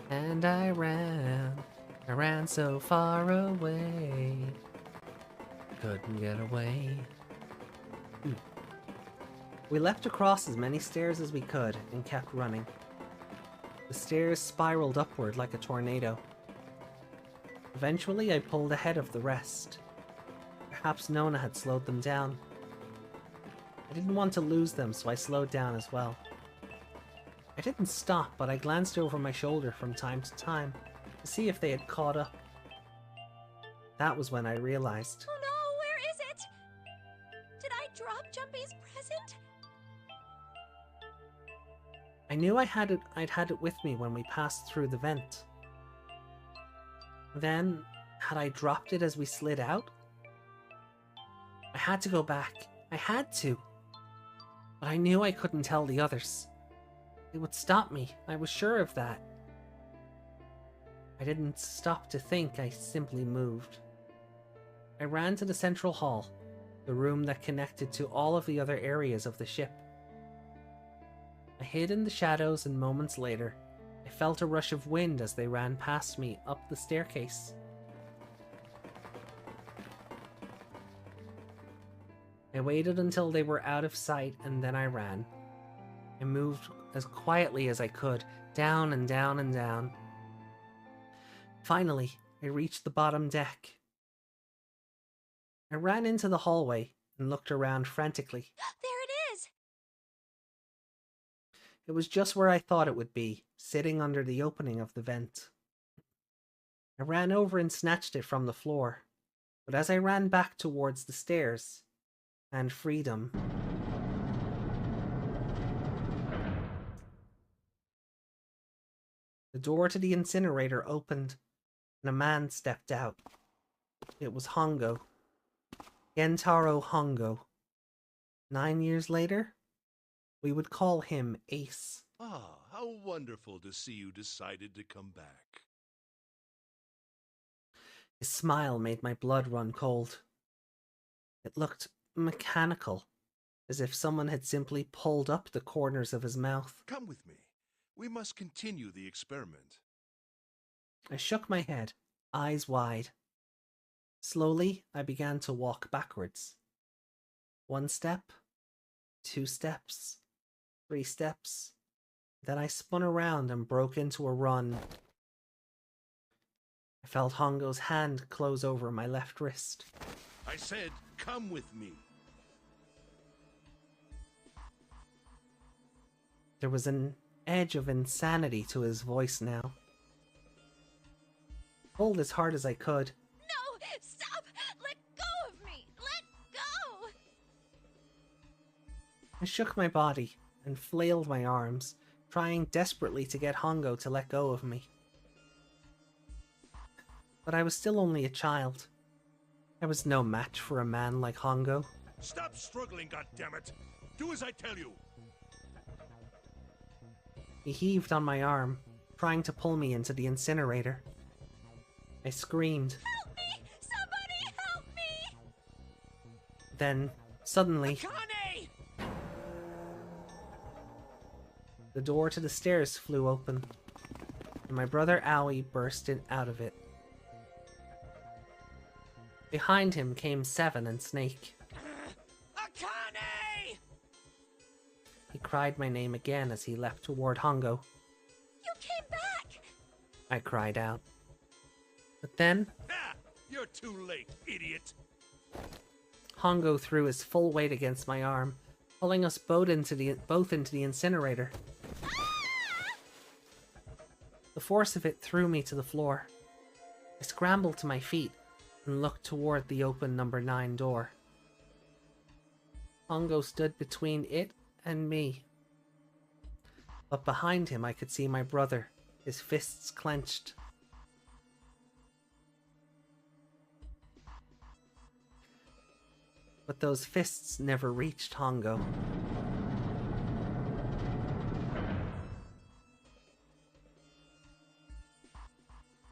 and I ran so far away, couldn't get away. We leapt across as many stairs as we could and kept running. The stairs spiraled upward like a tornado. Eventually I pulled ahead of the rest. Perhaps Nona had slowed them down. I didn't want to lose them, so I slowed down as well. I didn't stop, but I glanced over my shoulder from time to time to see if they had caught up. That was when I realized. Oh no, where is it? Did I drop Junpei's present? I knew I'd had it with me when we passed through the vent. Then, had I dropped it as we slid out? I had to go back. I had to. But I knew I couldn't tell the others. It would stop me. I was sure of that. I didn't stop to think. I simply moved. I ran to the central hall, the room that connected to all of the other areas of the ship. I hid in the shadows, and moments later, I felt a rush of wind as they ran past me up the staircase. I waited until they were out of sight, and then I ran. I moved as quietly as I could, down and down and down. Finally, I reached the bottom deck. I ran into the hallway and looked around frantically. There it is! It was just where I thought it would be, sitting under the opening of the vent. I ran over and snatched it from the floor, but as I ran back towards the stairs and freedom, the door to the incinerator opened, and a man stepped out. It was Hongo. Gentaro Hongo. 9 years later, we would call him Ace. Ah, how wonderful to see you decided to come back. His smile made my blood run cold. It looked mechanical, as if someone had simply pulled up the corners of his mouth. Come with me. We must continue the experiment. I shook my head, eyes wide. Slowly, I began to walk backwards. 1 step, 2 steps, 3 steps. Then I spun around and broke into a run. I felt Hongo's hand close over my left wrist. I said, come with me. There was an edge of insanity to his voice now. I pulled as hard as I could. No! Stop! Let go of me! Let go! I shook my body and flailed my arms, trying desperately to get Hongo to let go of me. But I was still only a child. I was no match for a man like Hongo. Stop struggling, goddammit! Do as I tell you! He heaved on my arm, trying to pull me into the incinerator. I screamed. Help me! Somebody help me! Then, suddenly, Akane! the door to the stairs flew open, and my brother Aoi burst out of it. Behind him came Seven and Snake. Akane! He cried my name again as he leapt toward Hongo. You came back! I cried out. But then, Ah! You're too late, idiot! Hongo threw his full weight against my arm, pulling us both into the incinerator. The force of it threw me to the floor. I scrambled to my feet and looked toward the open number 9 door. Hongo stood between it and me. But behind him I could see my brother, his fists clenched. But those fists never reached Hongo.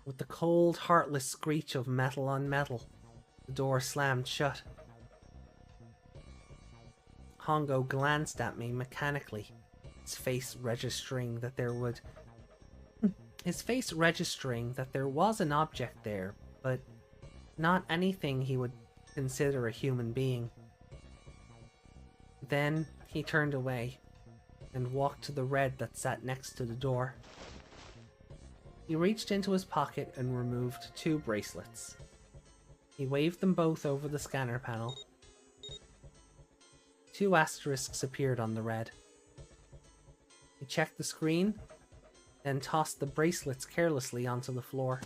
With the cold, heartless screech of metal on metal, the door slammed shut. Hongo glanced at me mechanically, his face registering that there was an object there, but not anything he would consider a human being. Then he turned away and walked to the red that sat next to the door. He reached into his pocket and removed 2 bracelets. He waved them both over the scanner panel. 2 asterisks appeared on the red. He checked the screen, then tossed the bracelets carelessly onto the floor.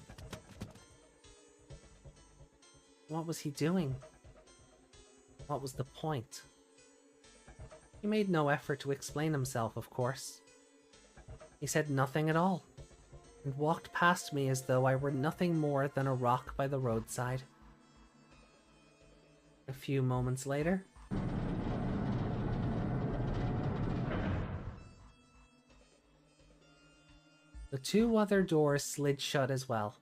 What was he doing? What was the point? He made no effort to explain himself, of course. He said nothing at all, and walked past me as though I were nothing more than a rock by the roadside. A few moments later, the 2 other doors slid shut as well.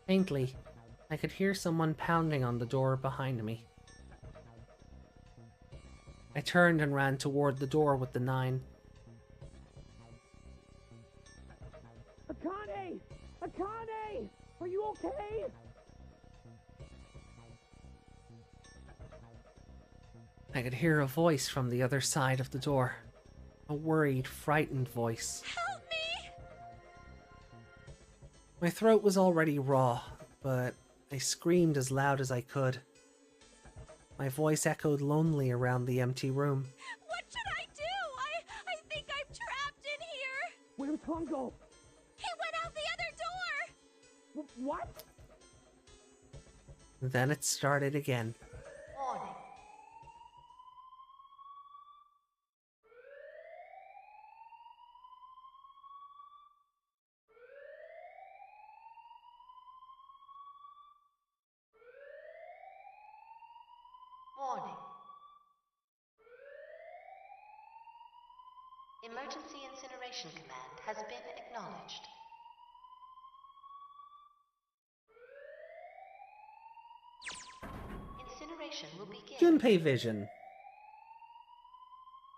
Faintly, I could hear someone pounding on the door behind me. I turned and ran toward the door with the 9. Akane! Akane! Are you okay? I could hear a voice from the other side of the door. A worried, frightened voice. Help me! My throat was already raw, but I screamed as loud as I could. My voice echoed lonely around the empty room. What should I do? I think I'm trapped in here! Where's Hongo? He went out the other door! What? Then it started again. Warning. Warning. Emergency incineration command has been acknowledged. Incineration will begin. Junpei vision.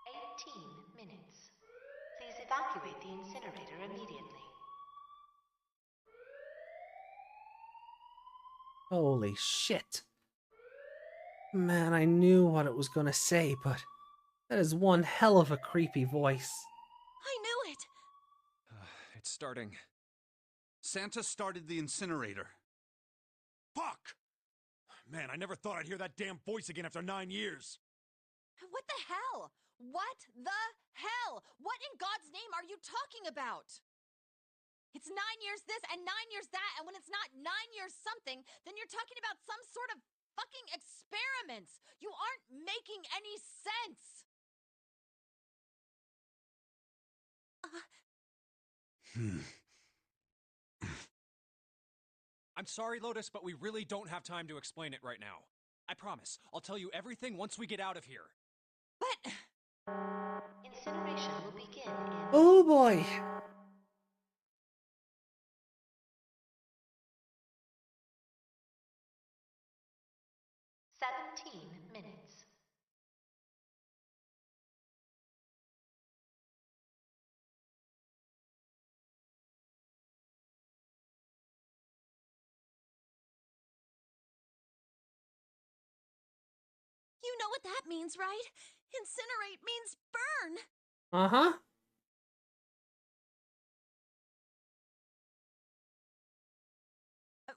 18 minutes. Please evacuate the incinerator immediately. Holy shit. Man, I knew what it was gonna say, but that is one hell of a creepy voice. I knew it! It's starting. Santa started the incinerator. Fuck! Man, I never thought I'd hear that damn voice again after 9 years. What the hell? What the hell? What in God's name are you talking about? It's 9 years this and 9 years that, and when it's not 9 years something, then you're talking about some sort of fucking experiments. You aren't making any sense. I'm sorry, Lotus, but we really don't have time to explain it right now. I promise, I'll tell you everything once we get out of here. But... Incineration will begin in... Oh boy. minutes. You know what that means, right? Incinerate means burn. Uh-huh.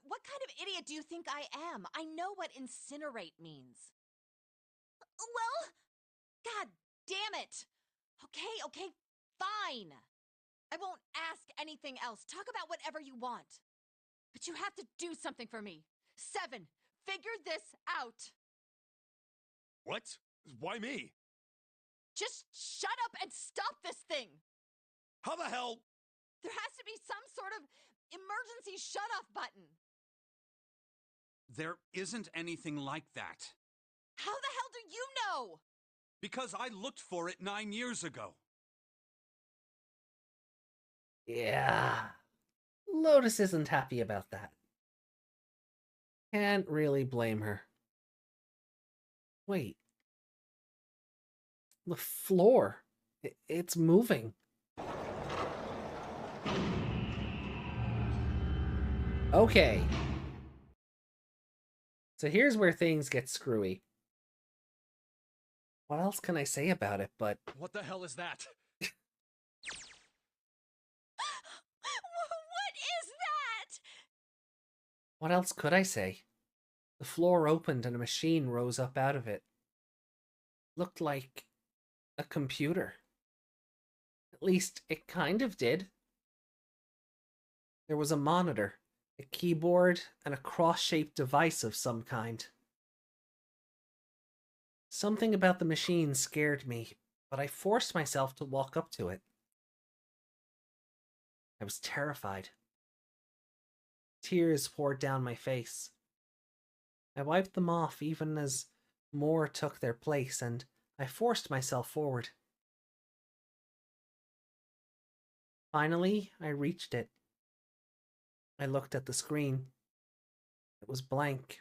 What kind of idiot do you think I am? I know what incinerate means. Well, god damn it. Okay, fine. I won't ask anything else. Talk about whatever you want. But you have to do something for me. 7, figure this out. What? Why me? Just shut up and stop this thing. How the hell? There has to be some sort of emergency shut-off button. There isn't anything like that. How the hell do you know? Because I looked for it 9 years ago. Yeah. Lotus isn't happy about that. Can't really blame her. Wait. The floor. It's moving. Okay. So here's where things get screwy. What else can I say about it but... What the hell is that? What is that? What else could I say? The floor opened and a machine rose up out of it. Looked like a computer. At least it kind of did. There was a monitor, a keyboard, and a cross-shaped device of some kind. Something about the machine scared me, but I forced myself to walk up to it. I was terrified. Tears poured down my face. I wiped them off even as more took their place, and I forced myself forward. Finally, I reached it. I looked at the screen. It was blank.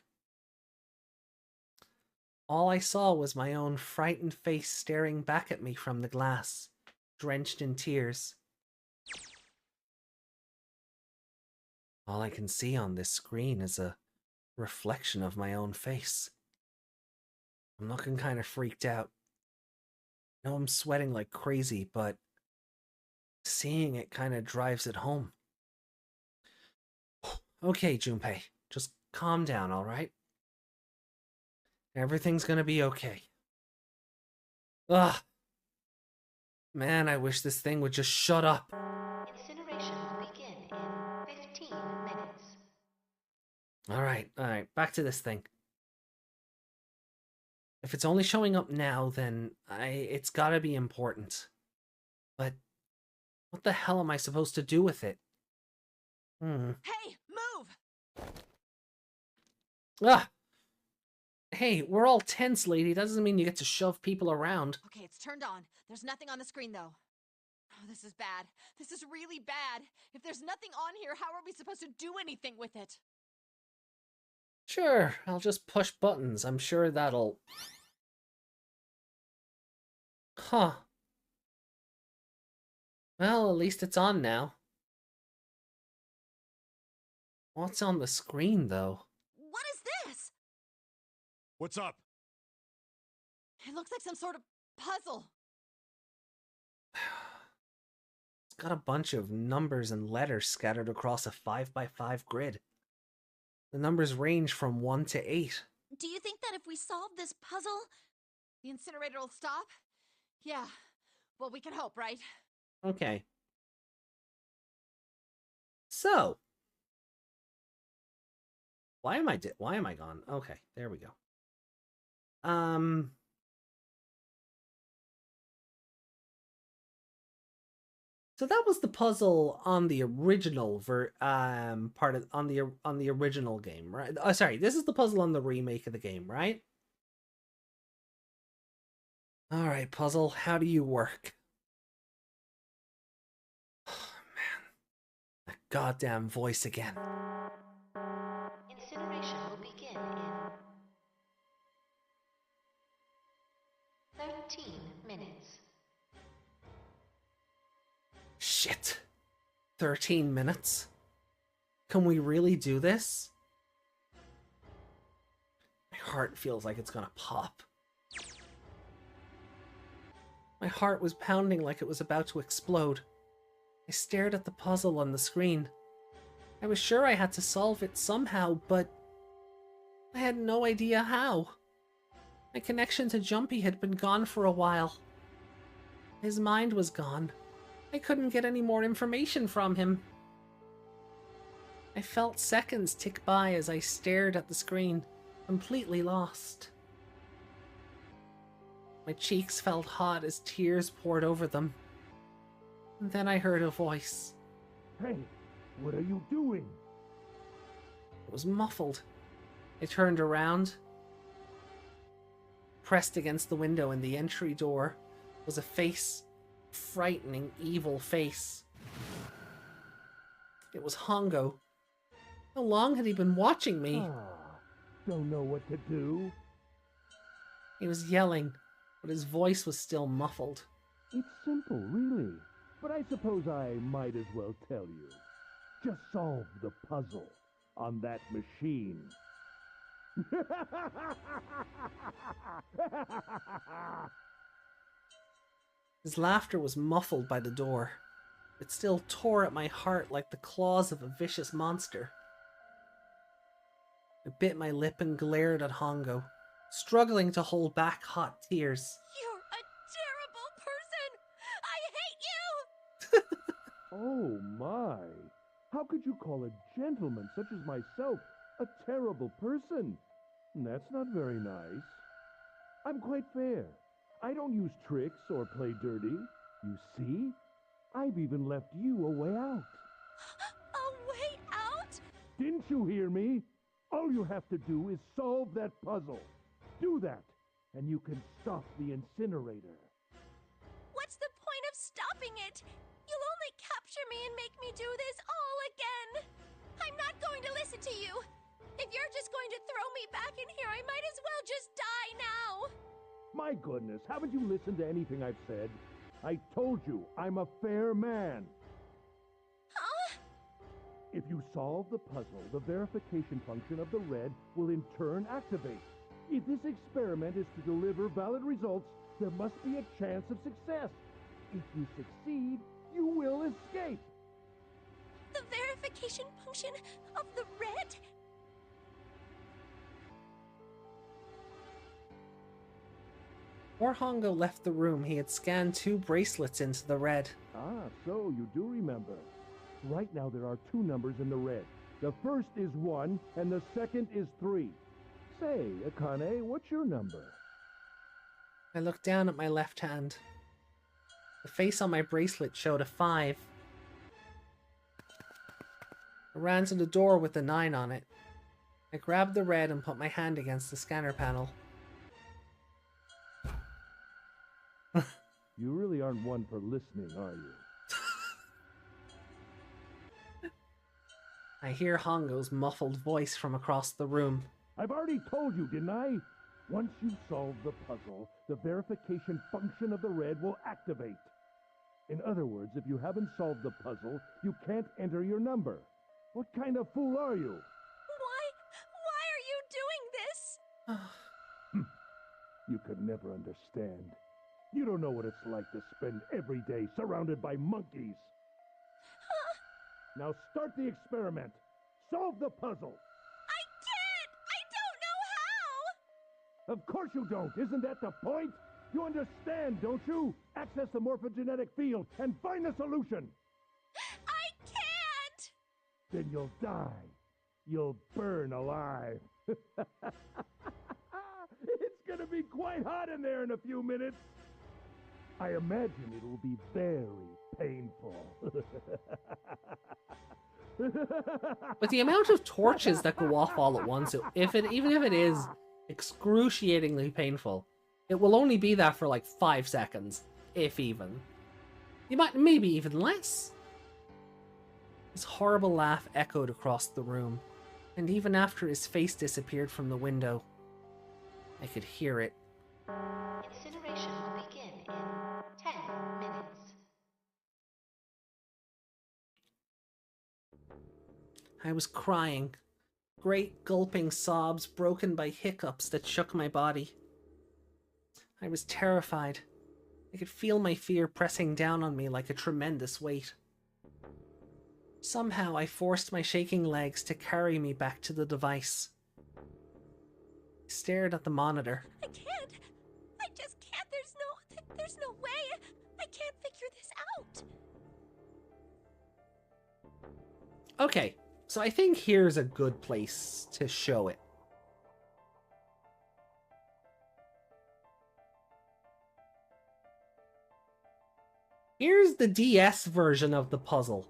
All I saw was my own frightened face staring back at me from the glass, drenched in tears. All I can see on this screen is a reflection of my own face. I'm looking kind of freaked out. I know I'm sweating like crazy, but seeing it kind of drives it home. Okay, Junpei, just calm down, alright? Everything's gonna be okay. Ugh. Man, I wish this thing would just shut up. Incineration will begin in 15 minutes. Alright, back to this thing. If it's only showing up now, then it's gotta be important. But what the hell am I supposed to do with it? Hey, move! Ah! Hey, we're all tense, lady. That doesn't mean you get to shove people around. Okay, it's turned on. There's nothing on the screen, though. Oh, this is bad. This is really bad. If there's nothing on here, how are we supposed to do anything with it? Sure, I'll just push buttons. I'm sure that'll... Huh. Well, at least it's on now. What's on the screen, though? What is this? What's up? It looks like some sort of puzzle. It's got a bunch of numbers and letters scattered across a 5x5 grid. The numbers range from 1 to 8. Do you think that if we solve this puzzle, the incinerator will stop? Yeah. Well, we can hope, right? Okay. So, why am I gone? Okay, there we go. So that was the puzzle on the original on the original game, right? Oh, sorry, this is the puzzle on the remake of the game, right? All right, puzzle, how do you work? Oh, man, that goddamn voice again. Incineration will begin in Shit. 13 minutes? Can we really do this? My heart feels like it's gonna pop. My heart was pounding like it was about to explode. I stared at the puzzle on the screen. I was sure I had to solve it somehow, but I had no idea how. My connection to Junpei had been gone for a while. His mind was gone. I couldn't get any more information from him. I felt seconds tick by as I stared at the screen, completely lost. My cheeks felt hot as tears poured over them. And then I heard a voice. Hey, what are you doing? It was muffled. I turned around. Pressed against the window in the entry door was a face. Frightening, evil face. It was Hongo. How long had he been watching me? Don't know what to do. He was yelling, but his voice was still muffled. It's simple, really. But I suppose I might as well tell you. Just solve the puzzle on that machine. His laughter was muffled by the door. It still tore at my heart like the claws of a vicious monster. I bit my lip and glared at Hongo, struggling to hold back hot tears. You're a terrible person! I hate you! Oh my! How could you call a gentleman such as myself a terrible person? That's not very nice. I'm quite fair. I don't use tricks or play dirty. You see? I've even left you a way out. A way out? Didn't you hear me? All you have to do is solve that puzzle. Do that, and you can stop the incinerator. What's the point of stopping it? You'll only capture me and make me do this all again. I'm not going to listen to you. If you're just going to throw me back in here, I might as well just die now. My goodness, haven't you listened to anything I've said? I told you, I'm a fair man. Huh? If you solve the puzzle, the verification function of the red will in turn activate. If this experiment is to deliver valid results, there must be a chance of success. If you succeed, you will escape. The verification function of the red? Before Hongo left the room, he had scanned 2 bracelets into the red. Ah, so you do remember. Right now there are 2 numbers in the red. The first is 1, and the second is 3. Say, Akane, what's your number? I looked down at my left hand. The face on my bracelet showed a 5. I ran to the door with the 9 on it. I grabbed the red and put my hand against the scanner panel. You really aren't one for listening, are you? I hear Hongo's muffled voice from across the room. I've already told you, didn't I? Once you solve the puzzle, the verification function of the red will activate. In other words, if you haven't solved the puzzle, you can't enter your number. What kind of fool are you? Why are you doing this? You could never understand. You don't know what it's like to spend every day surrounded by monkeys. Now start the experiment. Solve the puzzle. I can't! I don't know how! Of course you don't. Isn't that the point? You understand, don't you? Access the morphogenetic field and find the solution. I can't! Then you'll die. You'll burn alive. It's gonna be quite hot in there in a few minutes. I imagine it will be very painful. With the amount of torches that go off all at once, even if it is excruciatingly painful, it will only be that for like 5 seconds, if even. You might, maybe even less. His horrible laugh echoed across the room, and even after his face disappeared from the window, I could hear it. Incineration will begin in 10 minutes. I was crying. Great gulping sobs broken by hiccups that shook my body. I was terrified. I could feel my fear pressing down on me like a tremendous weight. Somehow I forced my shaking legs to carry me back to the device. I stared at the monitor. I can't. I just can't. There's no way. I can't figure this out. Okay, so I think here's a good place to show it. Here's the DS version of the puzzle.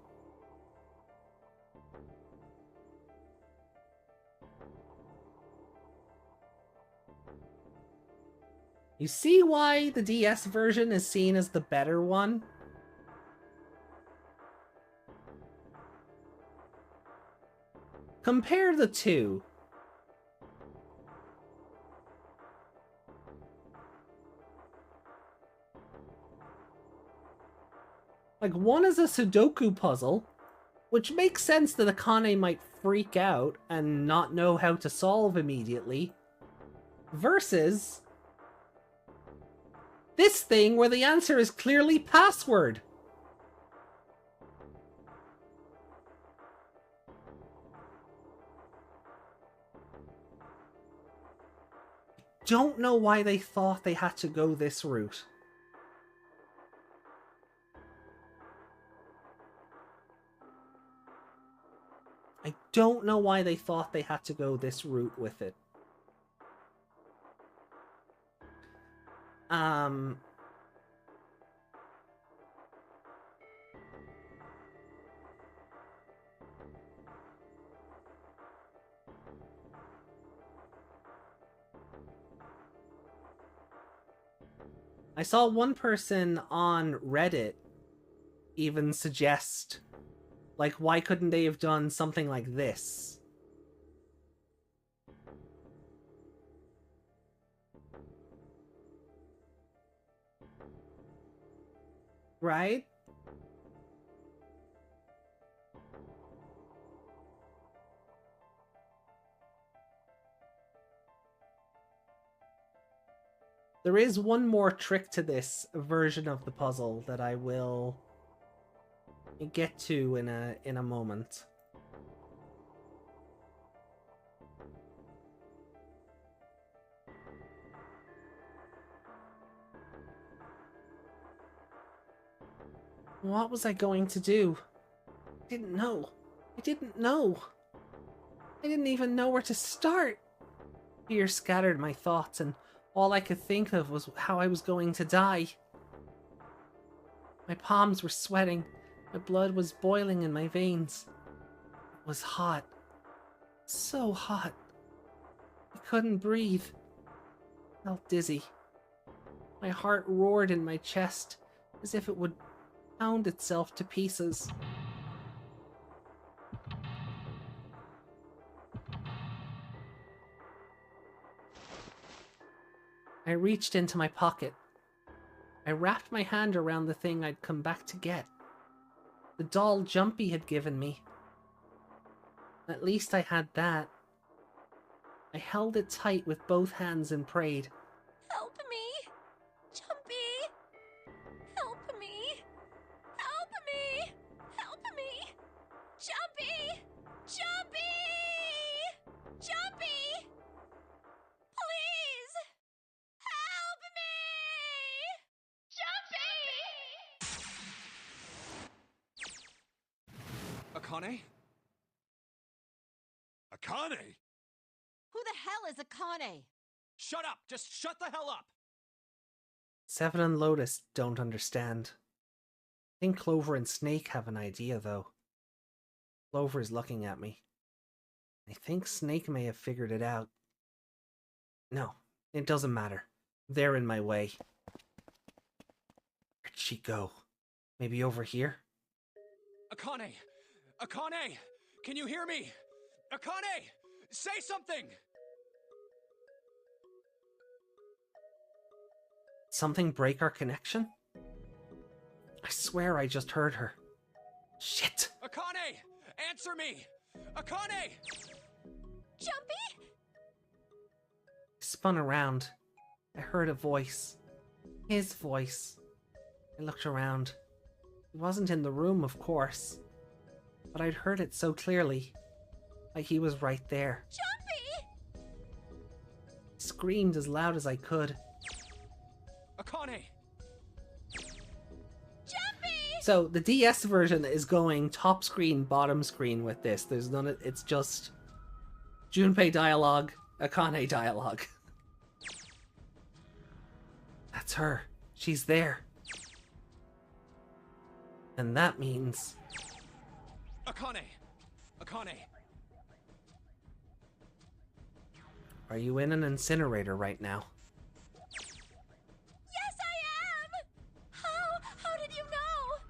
You see why the DS version is seen as the better one? Compare the two. Like, one is a Sudoku puzzle, which makes sense that Akane might freak out and not know how to solve immediately, versus this thing where the answer is clearly password. Don't know why they thought they had to go this route. I don't know why they thought they had to go this route with it. I saw one person on Reddit even suggest, like, why couldn't they have done something like this? Right? There is one more trick to this version of the puzzle that I will get to in a moment. What was I going to do? I didn't know. I didn't know. I didn't even know where to start. Fear scattered my thoughts, and all I could think of was how I was going to die. My palms were sweating. My blood was boiling in my veins. It was hot. So hot. I couldn't breathe. I felt dizzy. My heart roared in my chest as if it would pound itself to pieces. I reached into my pocket. I wrapped my hand around the thing I'd come back to get. The doll Junpei had given me. At least I had that. I held it tight with both hands and prayed. Help me! Junpei! Help me! Help me! Help me! Junpei! Junpei! Junpei! Please! Help me! Junpei! Akane? Akane? Who the hell is Akane? Shut up! Just shut the hell up! Seven and Lotus don't understand. I think Clover and Snake have an idea, though. Clover is looking at me. I think Snake may have figured it out. No, it doesn't matter. They're in my way. Where'd she go? Maybe over here? Akane! Akane! Can you hear me? Akane! Say something! Something break our connection? I swear I just heard her. Shit! Akane! Answer me! Akane! Jumpy? I spun around. I heard a voice. His voice. I looked around. He wasn't in the room, of course. But I'd heard it so clearly. Like he was right there. Jumpy! I screamed as loud as I could. Akane! Jumpy! So the DS version is going top screen, bottom screen with this. There's none of it's just Junpei dialogue, Akane dialogue. That's her. She's there. And that means... Akane! Akane! Are you in an incinerator right now? Yes, I am! How did you know?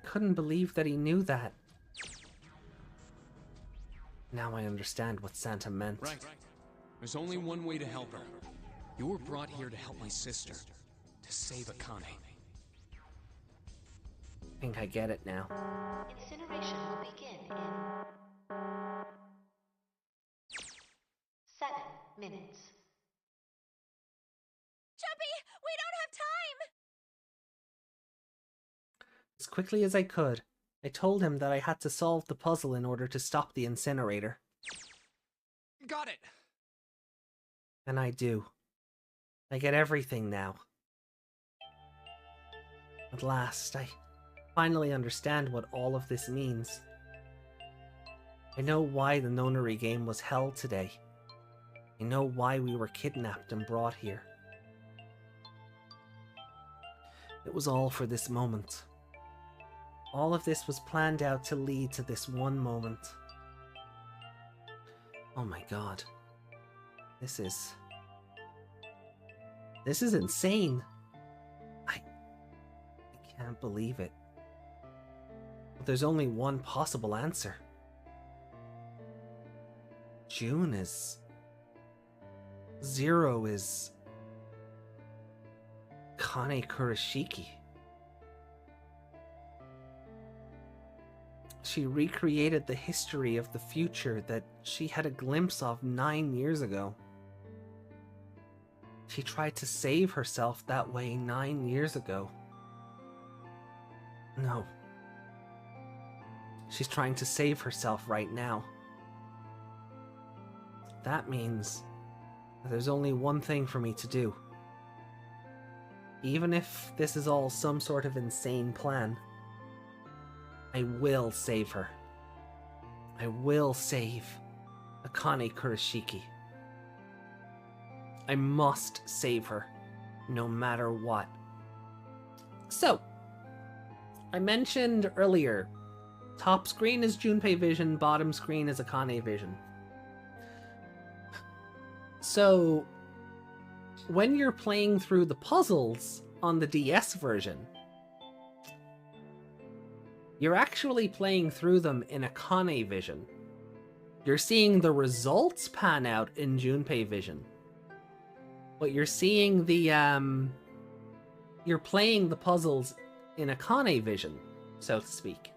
Couldn't believe that he knew that. Now I understand what Santa meant. Right. There's only one way to help her. You were brought here to help my sister. To save Akane. I think I get it now. Incineration will begin in 7 minutes. Jumpy, we don't have time! As quickly as I could, I told him that I had to solve the puzzle in order to stop the incinerator. Got it! And I do. I get everything now. At last, I finally understand what all of this means. I know why the Nonary Game was held today. I know why we were kidnapped and brought here. It was all for this moment. All of this was planned out to lead to this one moment. Oh my god. This is insane. I can't believe it. But there's only one possible answer. June is... 0 is... Kane Kurashiki. She recreated the history of the future that she had a glimpse of 9 years ago. She tried to save herself that way 9 years ago. No. She's trying to save herself right now. That means that there's only one thing for me to do. Even if this is all some sort of insane plan, I will save her. I will save Akane Kurashiki. I must save her, no matter what. So, I mentioned earlier, top screen is Junpei vision, bottom screen is Akane vision. So, when you're playing through the puzzles on the DS version, you're actually playing through them in Akane vision. You're seeing the results pan out in Junpei vision. But you're seeing the, you're playing the puzzles in Akane vision, so to speak.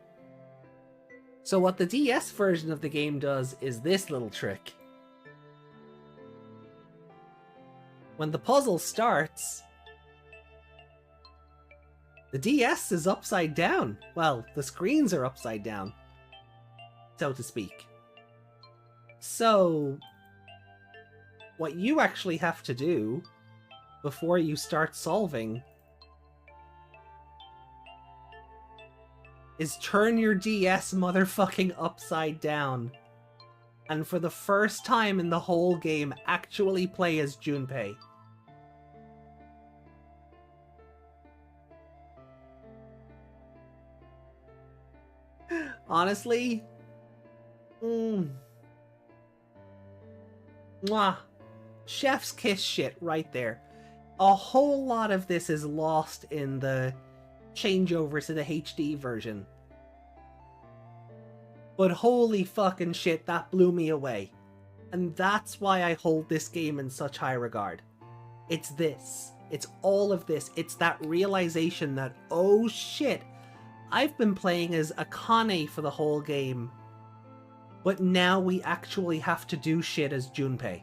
So what the DS version of the game does is this little trick. When the puzzle starts, the DS is upside down. Well, the screens are upside down, so to speak. So, what you actually have to do before you start solving is turn your DS motherfucking upside down. And for the first time in the whole game, actually play as Junpei. Honestly, mwah, chef's kiss shit right there. A whole lot of this is lost in the changeover to the HD version. But holy fucking shit, that blew me away. And that's why I hold this game in such high regard. It's this. It's all of this. It's that realization that, oh shit, I've been playing as Akane for the whole game, But now we actually have to do shit as Junpei.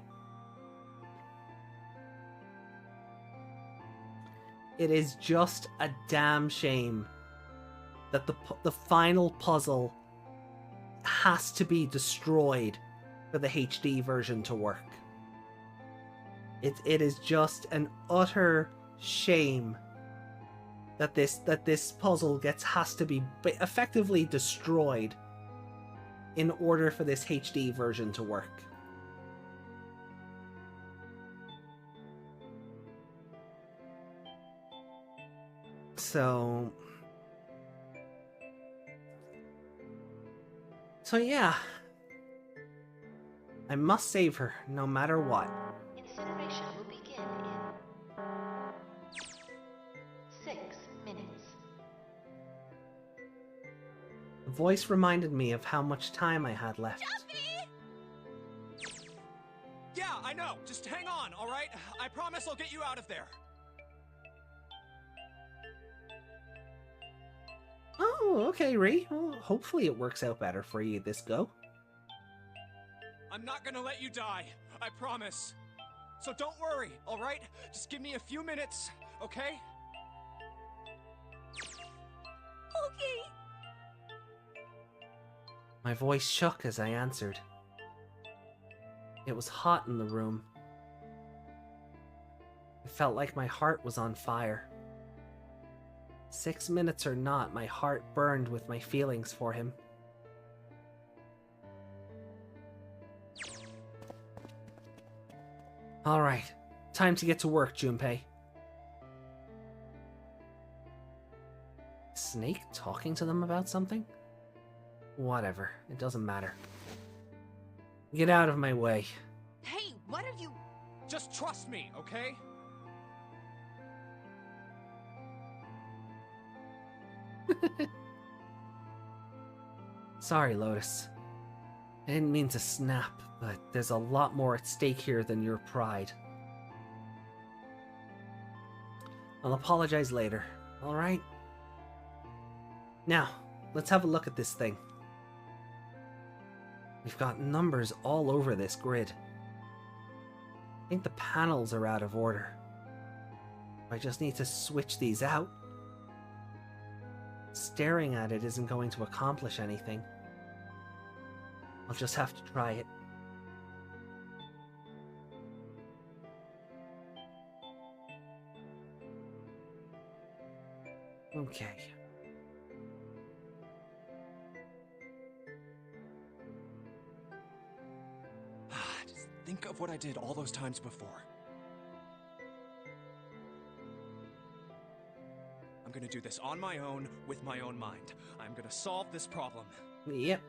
It is just a damn shame that the final puzzle has to be destroyed for the HD version to work. It is just an utter shame that this puzzle has to be effectively destroyed in order for this HD version to work. So yeah. I must save her, no matter what. Incineration will begin in 6 minutes. The voice reminded me of how much time I had left. Yeah, I know. Just hang on, all right? I promise I'll get you out of there. Oh, okay, Ree. Well, hopefully it works out better for you this go. I'm not gonna let you die. I promise. So don't worry, all right? Just give me a few minutes, okay? Okay. My voice shook as I answered. It was hot in the room. It felt like my heart was on fire. 6 minutes or not, my heart burned with my feelings for him. Alright, time to get to work, Junpei. Snake talking to them about something? Whatever, it doesn't matter. Get out of my way. Hey, what are you... Just trust me, okay? Sorry, Lotus. I didn't mean to snap, but there's a lot more at stake here than your pride. I'll apologize later, alright? Now, let's have a look at this thing. We've got numbers all over this grid. I think the panels are out of order. I just need to switch these out. Staring at it isn't going to accomplish anything. I'll just have to try it. Okay. Just think of what I did all those times before. I'm gonna do this on my own, with my own mind. I'm gonna solve this problem. Yep.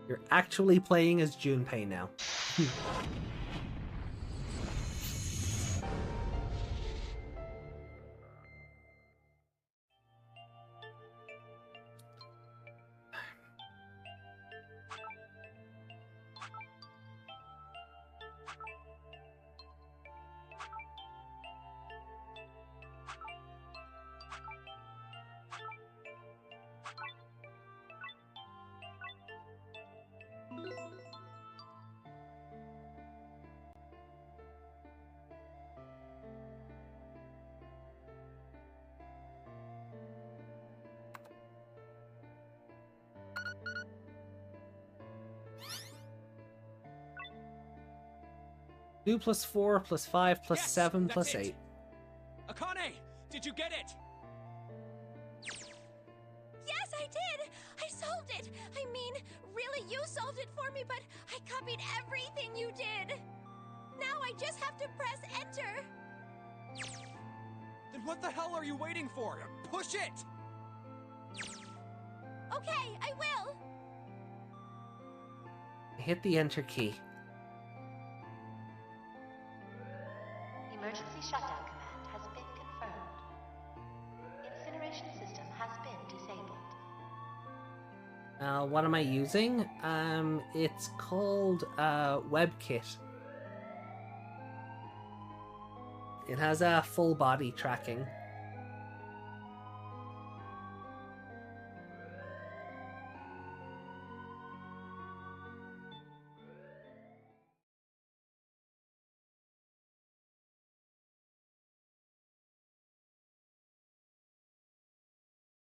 You're actually playing as Junpei now. Two plus 4 plus 5 plus 7 plus 8. Akane, did you get it? Yes, I did! I solved it! I mean, really, you solved it for me, but I copied everything you did! Now I just have to press enter! Then what the hell are you waiting for? Push it! Okay, I will! Hit the enter key. Emergency shutdown command has been confirmed. Incineration system has been disabled. What am I using? It's called WebKit. It has a full body tracking.